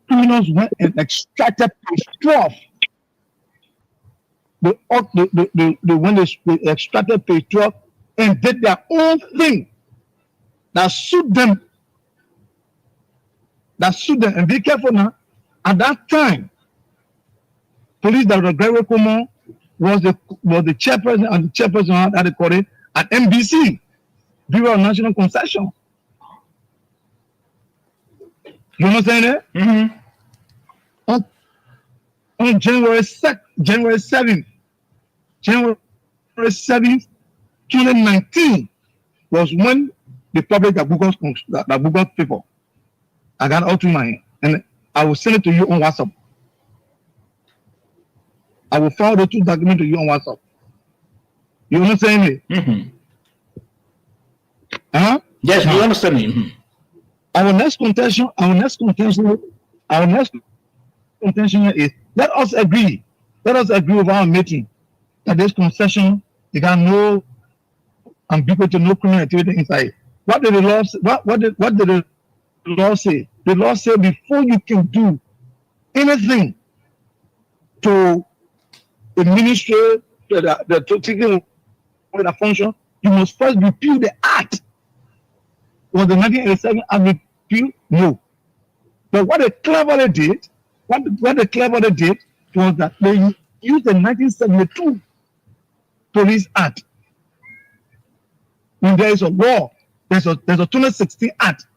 Speaker 14: criminals went and extracted page 12. They extracted page 12 and did their own thing that suit them. And be careful now. At that time, Police Director Gregory Cuomo was the chairperson and the chairperson at the court at NBC, Bureau of National Concession. You understand that? On January 7th, 2019 was when the public that Google people. I got all to my hand, and I will send it to you on WhatsApp. I will forward the 2 documents to you on WhatsApp. You understand me?
Speaker 1: Yes, we understand me.
Speaker 14: Our next contention is let us agree with our meeting that this concession, you got no ambiguity, no criminal activity inside. What did the law say? What did the law say? The law said before you can do anything to administer the taking the function, you must first repeal the act. Was the 1987 act repealed? No. But what they cleverly did, was that they used the 1972 Police Act. When there is a law, there's a 2016 Act.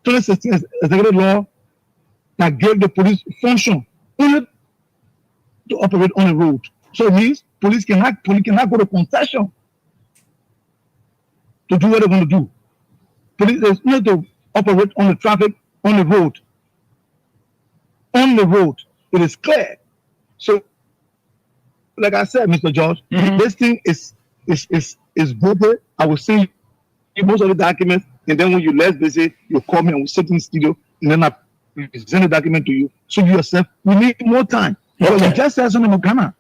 Speaker 14: 2016 is executive law that gave the police function only to operate on the road. So it means police cannot go to concession to do what they want to do. Police is only to operate on the traffic on the road. On the road, it is clear. So, like I said, Mr. George, this thing is good. I will send you most of the documents, and then when you're less busy, you call me and we'll sit in the studio, and then I send the document to you. So you yourself, we need more time. Because you just said something about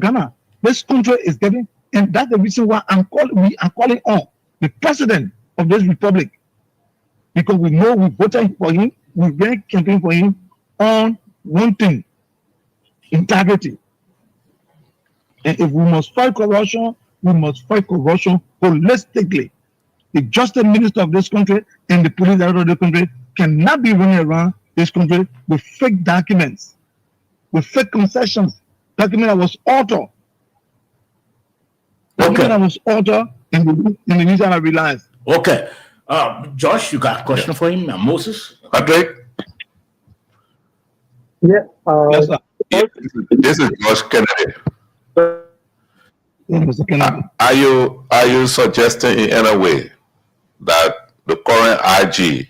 Speaker 14: Ghana. This country is getting, and that's the reason why we are calling on the president of this republic. Because we know we voted for him, we very campaign for him on one thing: integrity. And if we must fight corruption, we must fight corruption holistically. The justice minister of this country and the police director of the country cannot be running around this country with fake documents, with fake concessions, document that was altered. Document that was altered in the Nigerian I realized.
Speaker 1: Okay. Josh, you got a question for him? Moses?
Speaker 3: Patrick?
Speaker 11: Yeah.
Speaker 14: Yes, sir.
Speaker 3: This is Josh Kennedy. Are you suggesting in any way that the current IG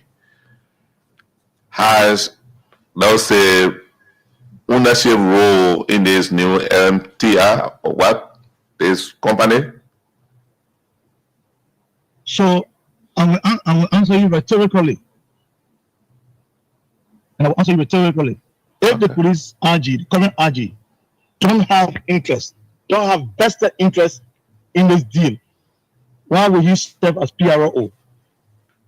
Speaker 3: has, let's say, ownership role in this new MTR or what? This company?
Speaker 14: So I will answer you rhetorically. And I will answer you rhetorically. If the police RG, the current RG, don't have interest, don't have vested interest in this deal, why will he serve as PRO?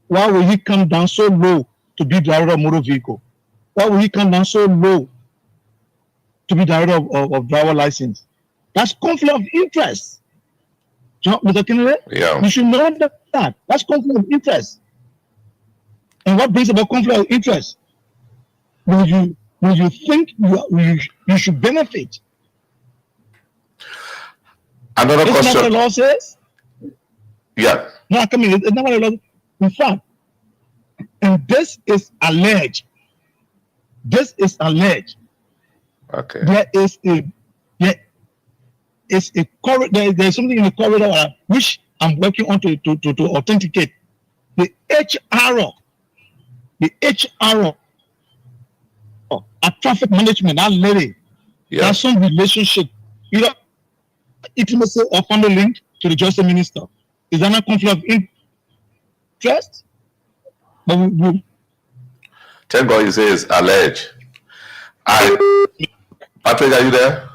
Speaker 14: Why will he come down so low to be driver of motor vehicle? Why will he come down so low to be director of driver license? That's conflict of interest. Mr. Kennedy, you should know that. That's conflict of interest. And what brings about conflict of interest? When you think you should benefit.
Speaker 3: Another
Speaker 14: Isn't
Speaker 3: question.
Speaker 14: that what the law says?
Speaker 3: Yeah.
Speaker 14: No, come in. It's not what the law. In fact, and this is alleged. This is alleged.
Speaker 3: Okay.
Speaker 14: There's something in the corridor which I'm working on to authenticate. The HRO at traffic management, that lady, there's some relationship, either intimacy or family link to the justice minister. Is that not conflict of interest?
Speaker 3: Thank God you say it's alleged. Patrick, are you there?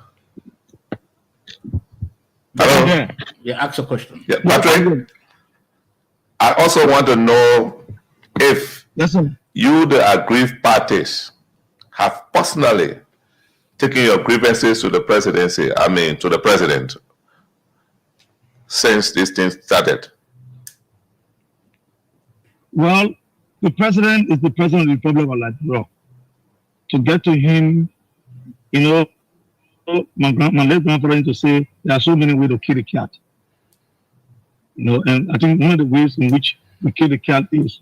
Speaker 3: Hello?
Speaker 1: Yeah, ask a question.
Speaker 3: Yeah, Patrick, I also want to know if you, the aggrieved parties, have personally taken your grievances to the presidency, to the president, since this thing started.
Speaker 14: Well, the president is the president of the Republic of Liberia. To get to him, my late grandfather used to say there are so many ways to kill a cat. And I think one of the ways in which we kill the cat is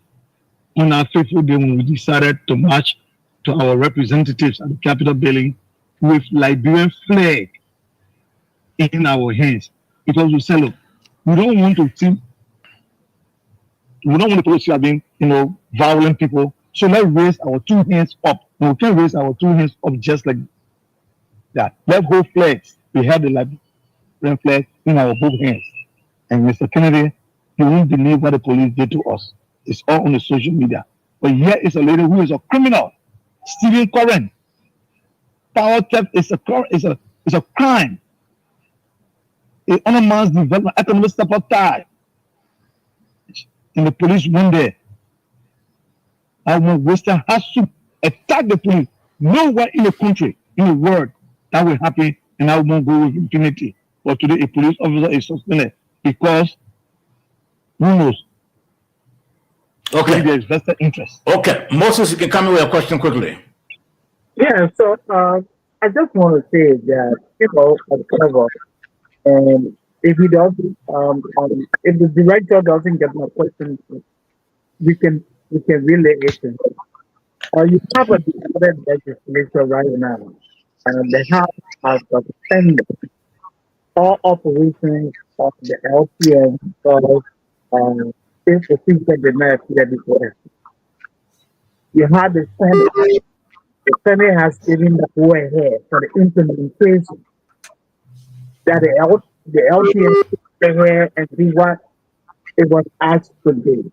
Speaker 14: on our fateful day when we decided to march to our representatives at the Capitol building with Liberian flag in our hands, because we said, look, we don't want to see have been, violent people. So let's raise our two hands up. And we can raise our two hands up just like that. Let's hold flags. We have the Liberian flag in our both hands. And Mr. Kennedy, you won't believe what the police did to us. It's all on the social media. But here is a lady who is a criminal, Stephen Curran. Power theft is a crime. It undermines development, economic sabotage. And the police went there. Our Western has to attack the police. Nowhere in the country, in the world, that will happen, and I won't go with impunity. But today, a police officer is suspended because who knows?
Speaker 1: Okay.
Speaker 14: There is vested interest.
Speaker 1: Okay, Moses, you can come in with a question quickly.
Speaker 5: Yeah, so I just want to say that, whatever, and if he does, if the director doesn't get my question, we can relay it. You have a decided legislature right now, and the House has suspended all operations of the LTM because if the speaker did not appear before. You have the Senate. The Senate has given the go ahead for the implementation that the LTM stay here and do what it was asked to do.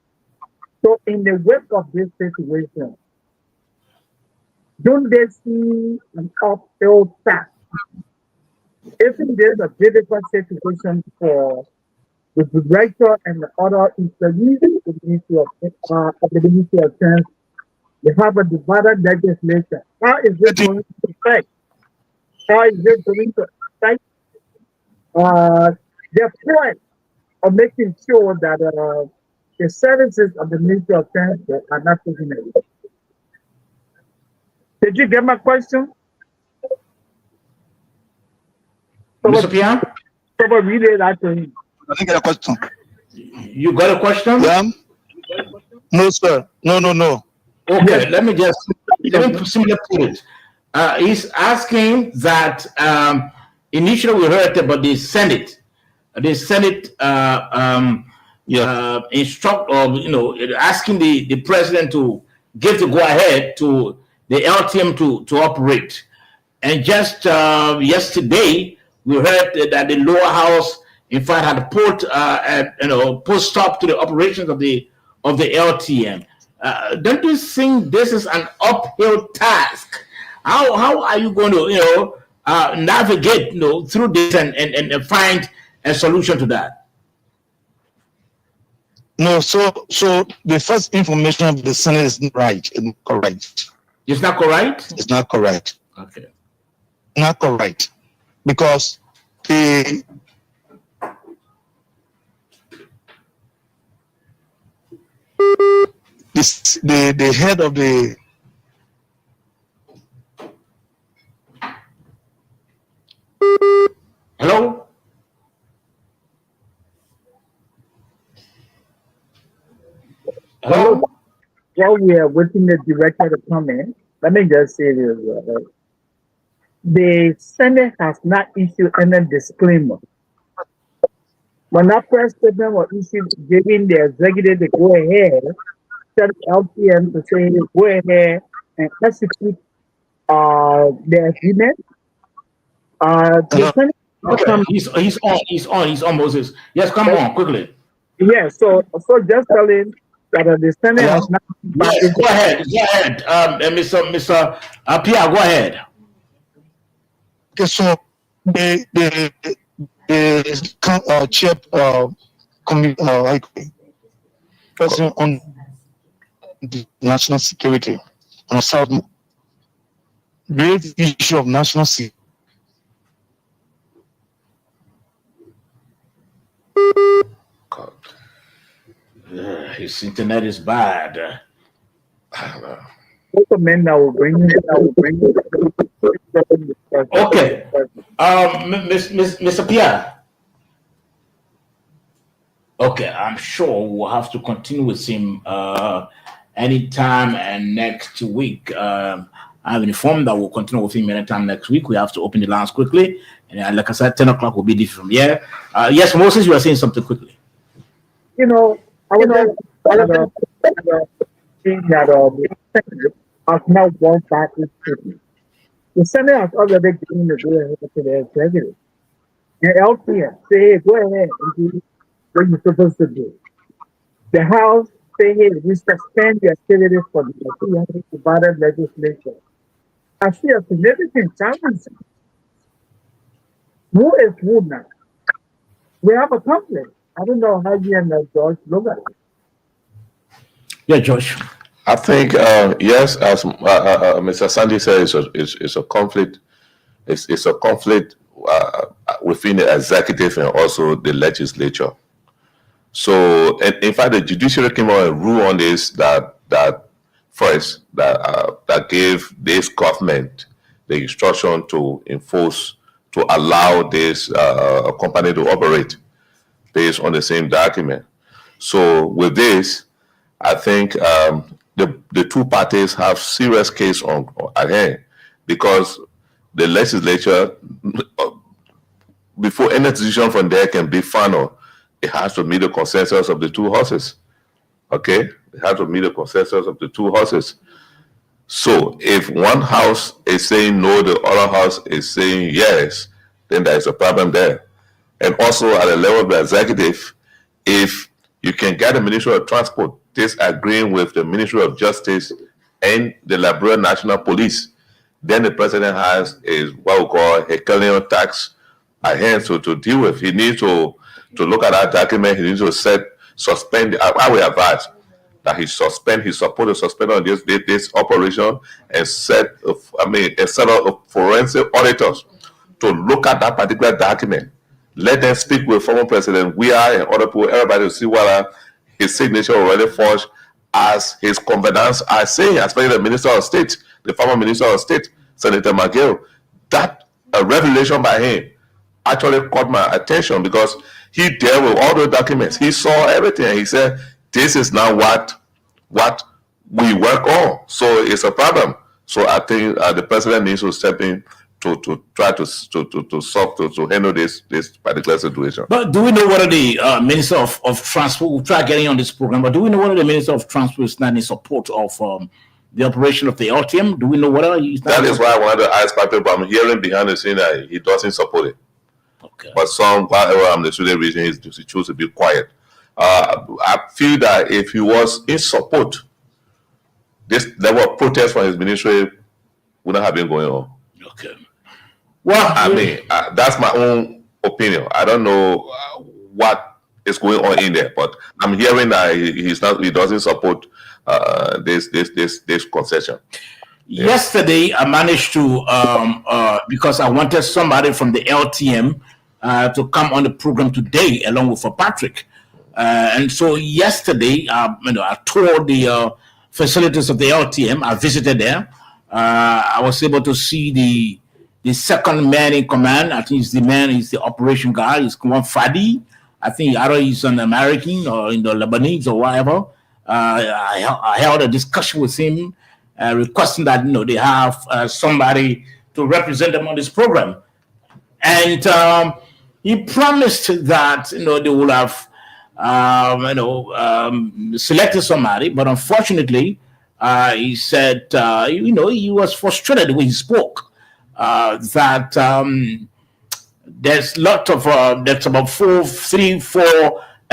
Speaker 5: So in the wake of this situation, don't they see an uphill task? Isn't there a difficult situation for the director and the other employees of the Ministry of Defense? They have a divided legislation. How is it going to affect? How is it going to affect their point of making sure that the services of the Ministry of Defense are not taken away? Did you get my question?
Speaker 1: Mr. Pierre?
Speaker 5: Someone relay that to him.
Speaker 14: I didn't get a question.
Speaker 1: You got a question?
Speaker 14: Yeah. No, sir. No.
Speaker 1: Okay, let me simply put it. He's asking that initially we heard about the Senate. The Senate instruct or asking the president to give the go ahead to the LTM to operate. And just yesterday we heard that the lower house, in fact, had put stop to the operations of the of the LTM. Don't you think this is an uphill task? How are you going to navigate through this and find a solution to that?
Speaker 14: No, so the first information of the Senate is not right. It's not correct.
Speaker 1: It's not correct?
Speaker 14: It's not correct.
Speaker 1: Okay.
Speaker 14: Not correct. Because the head of the
Speaker 1: Hello?
Speaker 5: Hello? While we are waiting the director to come in, let me just say this. The Senate has not issued any disclaimer. When that press statement was issued, giving the executive to go ahead, tell LTM to say, go ahead and execute the agreement. The Senate
Speaker 1: Okay. He's on, Moses. Yes, come on, quickly.
Speaker 5: Yes, so just tell him that the Senate has not.
Speaker 1: Yes, go ahead. Mr. Pierre, go ahead.
Speaker 14: Okay, so the chair person on the national security on South great issue of national security.
Speaker 1: His internet is bad.
Speaker 5: Men that will bring
Speaker 1: Okay. Mr. Pierre. Okay, I'm sure we'll have to continue with him anytime and next week. I've informed that we'll continue with him anytime next week. We have to open the lines quickly. And like I said, 10 o'clock will be different from here. Yes, Moses, you are saying something quickly.
Speaker 5: I was saying that the Senate has now gone back with treatment. The Senate has already given the go ahead to the executive. And LTM say, hey, go ahead and do what you're supposed to do. The House say, hey, we suspend the activities for the 300 divided legislature. I see a significant challenge. Who is who now? We have a conflict. I don't know how you and George look at it.
Speaker 1: Yeah, Josh.
Speaker 3: I think yes, as Mr. Sandy said, it's a conflict. It's a conflict within the executive and also the legislature. So, in fact, the judiciary came out and ruled on this that gave this government the instruction to enforce, to allow this company to operate based on the same document. So, with this, I think the two parties have serious case at hand, because the legislature, before any decision from there can be final, it has to meet the consensus of the two houses. Okay? It has to meet the consensus of the two houses. So if one house is saying no, the other house is saying yes, then there is a problem there. And also at the level of the executive, if you can get the Ministry of Transport disagreeing with the Ministry of Justice and the Liberian National Police, then the president has what we call a Herculean tax at hand to deal with. He needs to look at that document. He needs to suspend. I will advise that he's supposed to suspend on this operation and set a set of forensic auditors to look at that particular document. Let them speak with former President Weah and other people, everybody, to see whether his signature already forged as his confidants are saying, especially the Minister of State, the former Minister of State, Senator McGill. That revelation by him actually caught my attention, because he dealt with all the documents. He saw everything, and he said, this is not what we work on. So it's a problem. So I think the president needs to step in to try to solve, to handle this particular situation.
Speaker 1: But do we know whether the Minister of Transport will try getting on this program? But do we know whether the Minister of Transport is not in support of the operation of the LTM? Do we know whether he's not?
Speaker 3: That is why I wanted to ask Patrick, but I'm hearing behind the scene that he doesn't support it.
Speaker 1: Okay.
Speaker 3: But some, whatever the student reason is, he chooses to be quiet. I feel that if he was in support, this level of protest from his ministry wouldn't have been going on.
Speaker 1: Okay. Well,
Speaker 3: I mean, that's my own opinion. I don't know what is going on in there, but I'm hearing that he doesn't support this concession.
Speaker 1: Yesterday, I managed to because I wanted somebody from the LTM to come on the program today, along with Patrick. And so yesterday, I toured the facilities of the LTM. I visited there. I was able to see the second man in command. I think he's the operation guy. He's Kumar Fadi. I think either he's an American or in the Lebanese or whatever. I held a discussion with him, requesting that they have somebody to represent them on this program, and he promised that they will have selected somebody, but unfortunately, he said he was frustrated when he spoke that there's about 4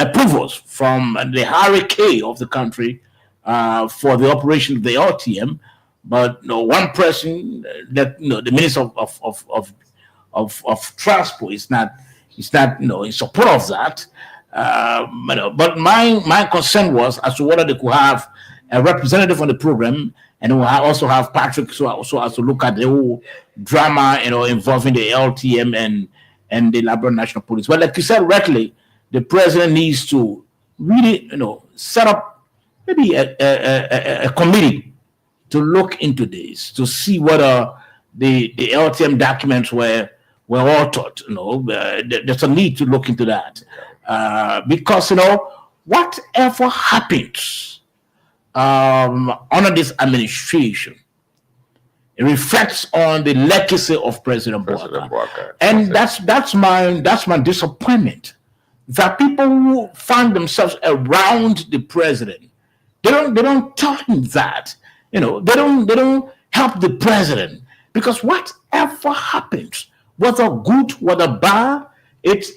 Speaker 1: approvals from the hierarchy of the country for the operation of the LTM, but one person that the Minister of Transport is not in support of that. But my concern was as to whether they could have a representative on the program, and we'll also have Patrick so as to look at the whole drama involving the LTM and the Liberia National Police. But like you said rightly, the president needs to really set up maybe a committee to look into this, to see whether the LTM documents were altered. There's a need to look into that. Because whatever happens under this administration, it reflects on the legacy of President Bouakai. And that's my disappointment, that people who find themselves around the president, they don't tell him that. They don't help the president, because whatever happens, whether good, whether bad, it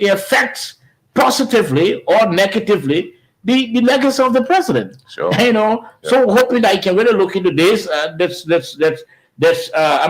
Speaker 1: affects positively or negatively the legacy of the president.
Speaker 3: Sure.
Speaker 1: So hoping that I can really look into this. I'm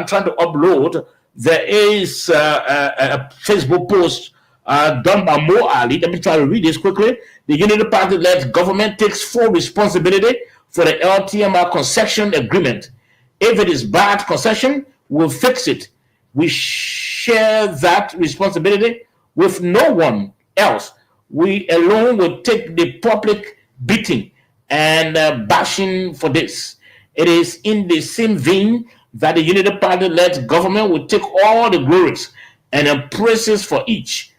Speaker 1: trying to upload. There is a Facebook post done by Mo Ali. Let me try to read this quickly. The Unity Party-led government takes full responsibility for the LTMR concession agreement. If it is bad concession, we'll fix it. We share that responsibility with no one else. We alone will take the public beating and bashing for this. It is in the same vein that the Unity Party-led government will take all the glories and praises for each,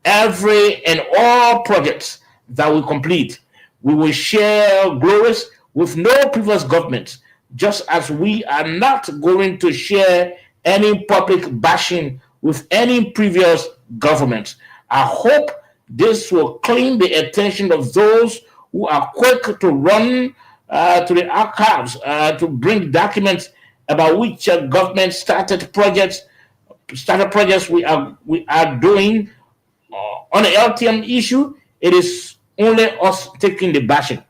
Speaker 1: every and all projects that we complete. We will share glories with no previous government, just as we are not going to share any public bashing with any previous government. I hope this will claim the attention of those who are quick to run to the archives to bring documents about which government started projects we are doing on the LTM issue. It is only us taking the bashing.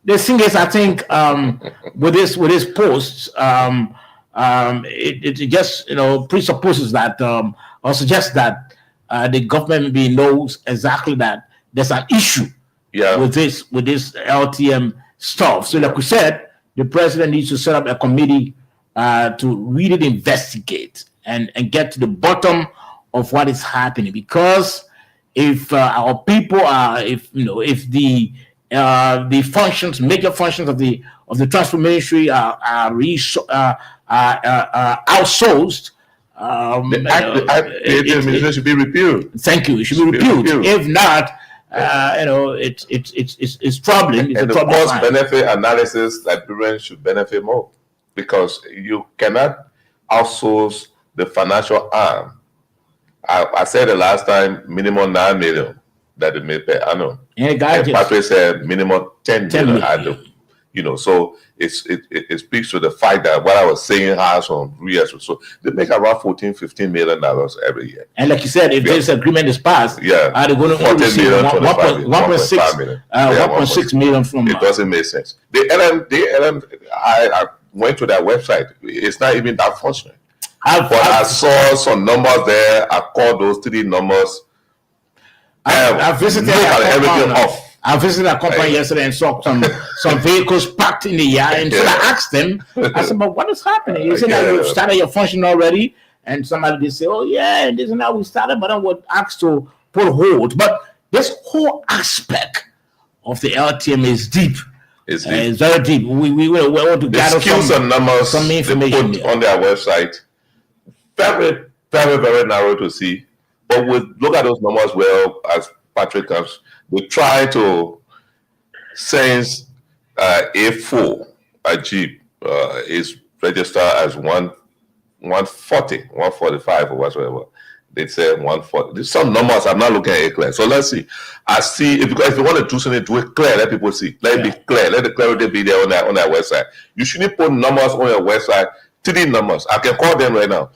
Speaker 1: The thing is, I think with this post, it just presupposes that or suggests that the government maybe knows exactly that there's an issue with this LTM stuff. So, like we said, the president needs to set up a committee to really investigate and get to the bottom of what is happening. Because if our people are, if the major functions of the transport ministry are outsourced,
Speaker 3: the administration should be repealed.
Speaker 1: Thank you. It should be repealed. If not, it's troubling.
Speaker 3: And the cost benefit analysis, Liberians should benefit more, because you cannot outsource the financial arm. I said the last time, minimum 9 million that they made per annum.
Speaker 1: And
Speaker 3: Patrick said minimum 10 million. You know, so it speaks to the fact that what I was saying has some real. So they make around $14-15 million every year.
Speaker 1: And like you said, if this agreement is passed,
Speaker 3: yeah,
Speaker 1: are they going to receive 1.6 million from?
Speaker 3: It doesn't make sense. The LM, I went to their website. It's not even that functional. I saw some numbers there. I called those 3 numbers.
Speaker 1: I visited everything off. I visited a company yesterday and saw some vehicles parked in the yard. And so I asked them, I said, but what is happening? You said that you started your function already. And somebody did say, oh, yeah, this is how we started, but I was asked to put hold. But this whole aspect of the LTM is deep. It's very deep. We want to gather
Speaker 3: some numbers, some information they put on their website. Very, very, very narrow to see. But we look at those numbers well, as Patrick comes. We try to sense A4, a Jeep, is registered as 140, 145 or whatsoever. They say 140. There's some numbers I'm not looking at it clear. So let's see. I see if you want to do something, do it clear. Let people see. Let it be clear. Let the clarity be there on their website. You shouldn't put numbers on your website. 3 numbers. I can call them right now.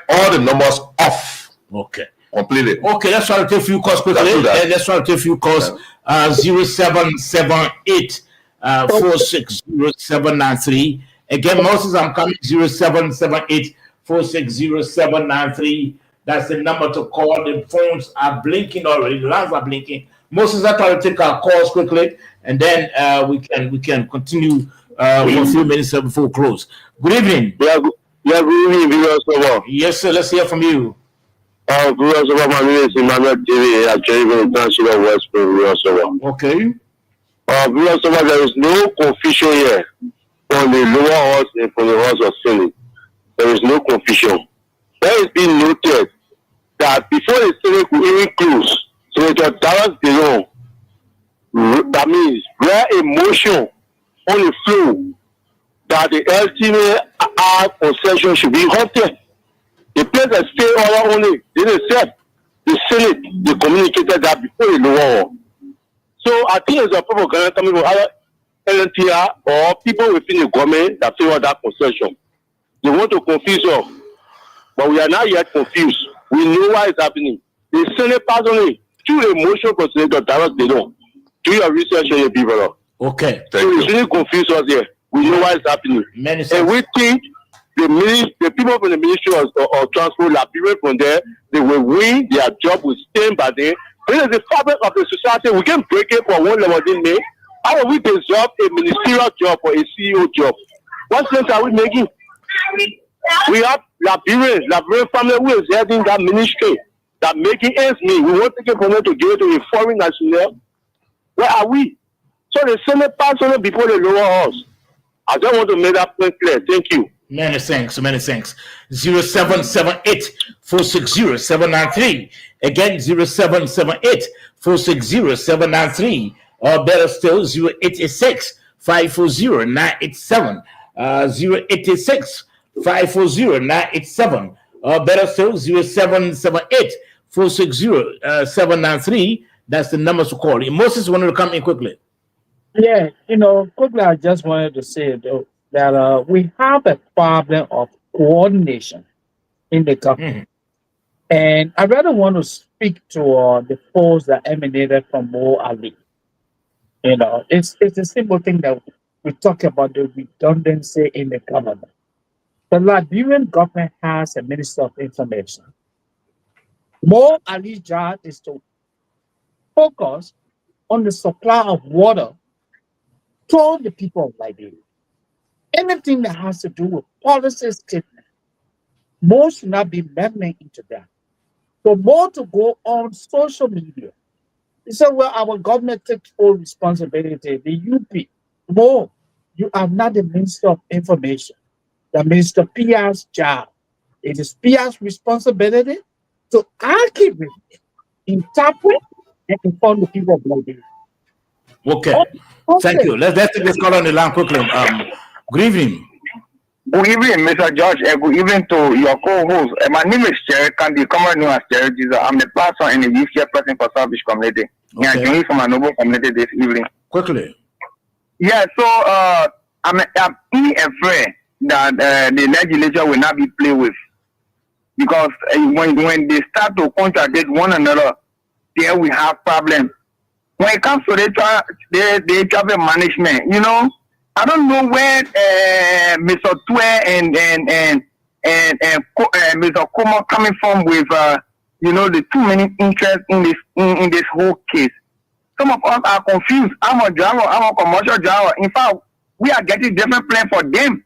Speaker 3: All the numbers off.
Speaker 1: Okay.
Speaker 3: Completely.
Speaker 1: Okay, let's try to take a few calls quickly. Let's try to take a few calls. 0778 460-793. Again, Moses, I'm coming. 0778 460-793. That's the number to call. The phones are blinking already. The lines are blinking. Moses, I try to take our calls quickly, and then we can continue for a few minutes before we close. Good evening.
Speaker 15: Good evening,
Speaker 1: yes, sir. Let's hear from you.
Speaker 15: My name is Emmanuel David. I joined in the Township of Westport.
Speaker 1: Okay.
Speaker 15: There is no confusion here on the lower house and for the house of Senate. There is no confusion. There has been noted that before the Senate could even close, Senator Dallas Delon, that means where a motion on the floor that the ultimate concession should be halted. The place that stay order only didn't accept. The Senate, they communicated that before the lower hall. So I think there's a propaganda coming from other LNTR or people within the government that favor that concession. They want to confuse us, but we are not yet confused. We know what is happening. The Senate personally through a motion for Senator Dallas Delon. Do your research on your people.
Speaker 1: Okay.
Speaker 15: So it's really confused us here. We know what is happening. And we think the people from the Ministry of Transport, like people from there, they will win, their job will stand by them. This is the fabric of the society. We can break it for one level in May. How will we deserve a ministerial job or a CEO job? What sense are we making? We have Liberian family who is heading that ministry, that making ends meet. We won't take it from them to give it to a foreign national. Where are we? So the Senate passed on it before the lower house. I just want to make that point clear. Thank you.
Speaker 1: Many thanks. 0778-460-793. Again, 0778-460-793. Or better still, 0886-540-987. 0886-540-987. Or better still, 0778-460-793. That's the numbers to call. Moses wanted to come in quickly.
Speaker 5: Yeah, quickly, I just wanted to say though, that we have a problem of coordination in the government. And I rather want to speak to the force that emanated from Mo Ali. It's a simple thing that we talk about the redundancy in the government. The Liberian government has a Minister of Information. Mo Ali's job is to focus on the supply of water to the people of Liberia. Anything that has to do with policy statement, Mo should not be meddling into that. For Mo to go on social media, he said, well, our government takes full responsibility. The UP, Mo, you are not the Minister of Information. The Minister PR's job. It is PR's responsibility to accurately interpret and inform the people of Liberia.
Speaker 1: Okay. Thank you. Let's take this call on the line quickly. Good evening.
Speaker 16: Good evening, Mr. George, and good evening to your co-host. My name is Jerry Kandi, commonly known as Jerry Jesus. I'm the pastor in the youth chairperson for South Beach community. Okay. I'm joining from a noble community this evening.
Speaker 1: Quickly.
Speaker 16: Yeah, so I'm afraid that the legislature will not be played with, because when they start to contradict one another, then we have problems. When it comes to the traffic management, you know, I don't know where Mr. Tue and Mr. Kuma coming from with you know, the too many interests in this whole case. Some of us are confused. I'm a driver, I'm a commercial driver. In fact, we are getting different plans for them.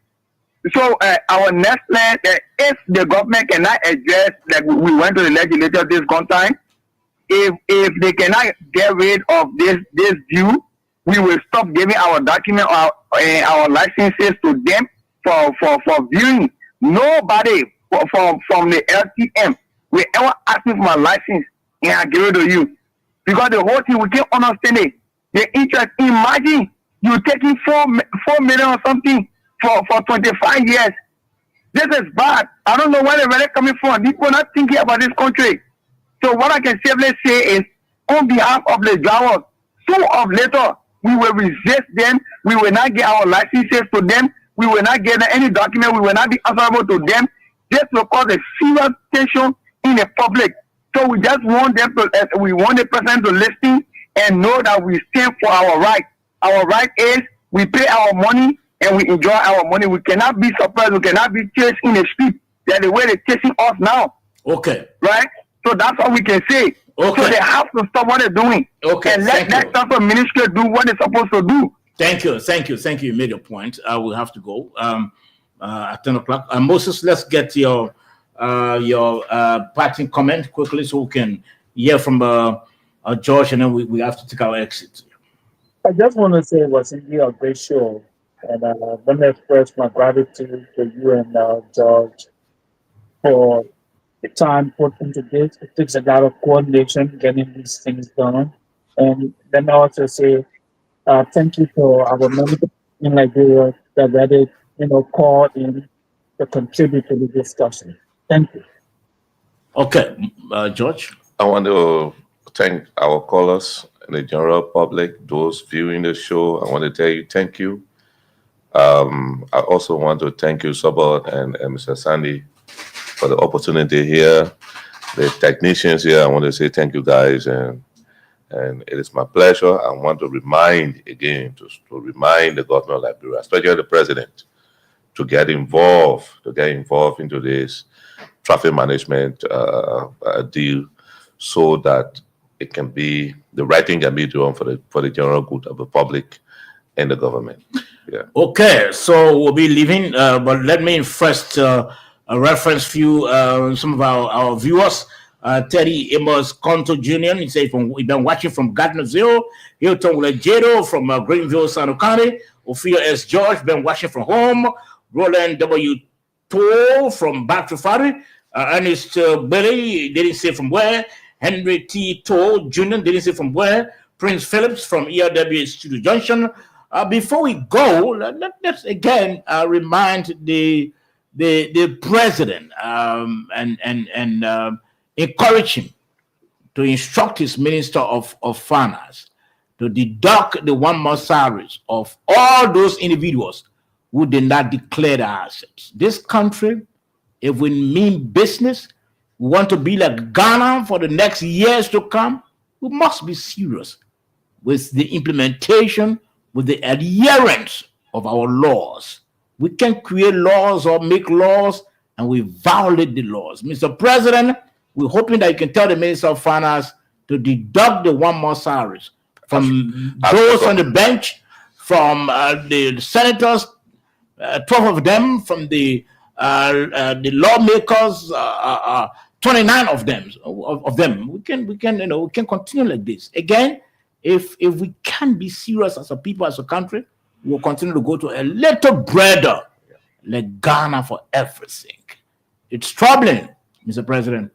Speaker 16: So our next plan, if the government cannot address, like we went to the legislature this one time, if they cannot get rid of this due, we will stop giving our document our licenses to them for viewing. Nobody from the LTM will ever ask me for my license and I give it to you. Because the whole thing, we can't understand it. The interest, imagine you taking 4 million or something for 25 years. This is bad. I don't know where they're really coming from. People are not thinking about this country. So what I can safely say is, on behalf of the drivers, sooner or later, we will resist them. We will not get our licenses to them. We will not get any document. We will not be answerable to them. This will cause a serious tension in the public. So we just want them to, we want the president to listen and know that we stand for our right. Our right is we pay our money and we enjoy our money. We cannot be surprised. We cannot be chased in the street. That's the way they're chasing us now.
Speaker 1: Okay.
Speaker 16: Right? So that's all we can say.
Speaker 1: Okay.
Speaker 16: So they have to stop what they're doing.
Speaker 1: Okay.
Speaker 16: And let the ministry do what they're supposed to do.
Speaker 1: Thank you. You made your point. We have to go at 10 o'clock. Moses, let's get your parting comment quickly so we can hear from George, and then we have to take our exit.
Speaker 5: I just want to say it was indeed a great show, and let me express my gratitude to you and George for the time put into this. It takes a lot of coordination getting these things done, and let me also say thank you to our members in Liberia that they called in to contribute to the discussion. Thank you.
Speaker 1: Okay, George.
Speaker 3: I want to thank our callers and the general public, those viewing the show. I want to tell you thank you. I also want to thank you, Sabot and Mr. Sandy, for the opportunity here. The technicians here, I want to say thank you guys, and it is my pleasure. I want to remind again, to remind the governor of Liberia, especially the president, to get involved into this traffic management deal, so that it can be, the right thing can be done for the general good of the public and the government. Yeah. Okay, so we'll be leaving, but let me first reference few some of our viewers. Terry Amos Conto Jr. He said we've been watching from Gardner Zero. Hilton Leggero from Greenville, Sano County. Ophia S. George been watching from home. Roland W. Toll from Batrafari. Ernest Billy didn't say from where. Henry T. Toll Jr. didn't say from where. Prince Phillips from ERW Studio Junction. Before we go, let's again remind the president and encourage him to instruct his minister of finance to deduct the 1 month salaries of all those individuals who did not declare their assets. This country, if we mean business, we want to be like Ghana for the next years to come, we must be serious with the implementation, with the adherence of our laws. We can create laws or make laws and we violate the laws. Mr. President, we're hoping that you can tell the Minister of Finance to deduct the 1 month salaries from those on the bench, from the senators, 12 of them, from the lawmakers, 29 of them. We can continue like this. Again, if we can be serious as a people, as a country, we'll continue to go to a little breader like Ghana for everything. It's troubling, Mr. President.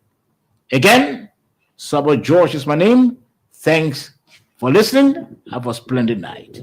Speaker 3: Again, Sabot George is my name. Thanks for listening. Have a splendid night.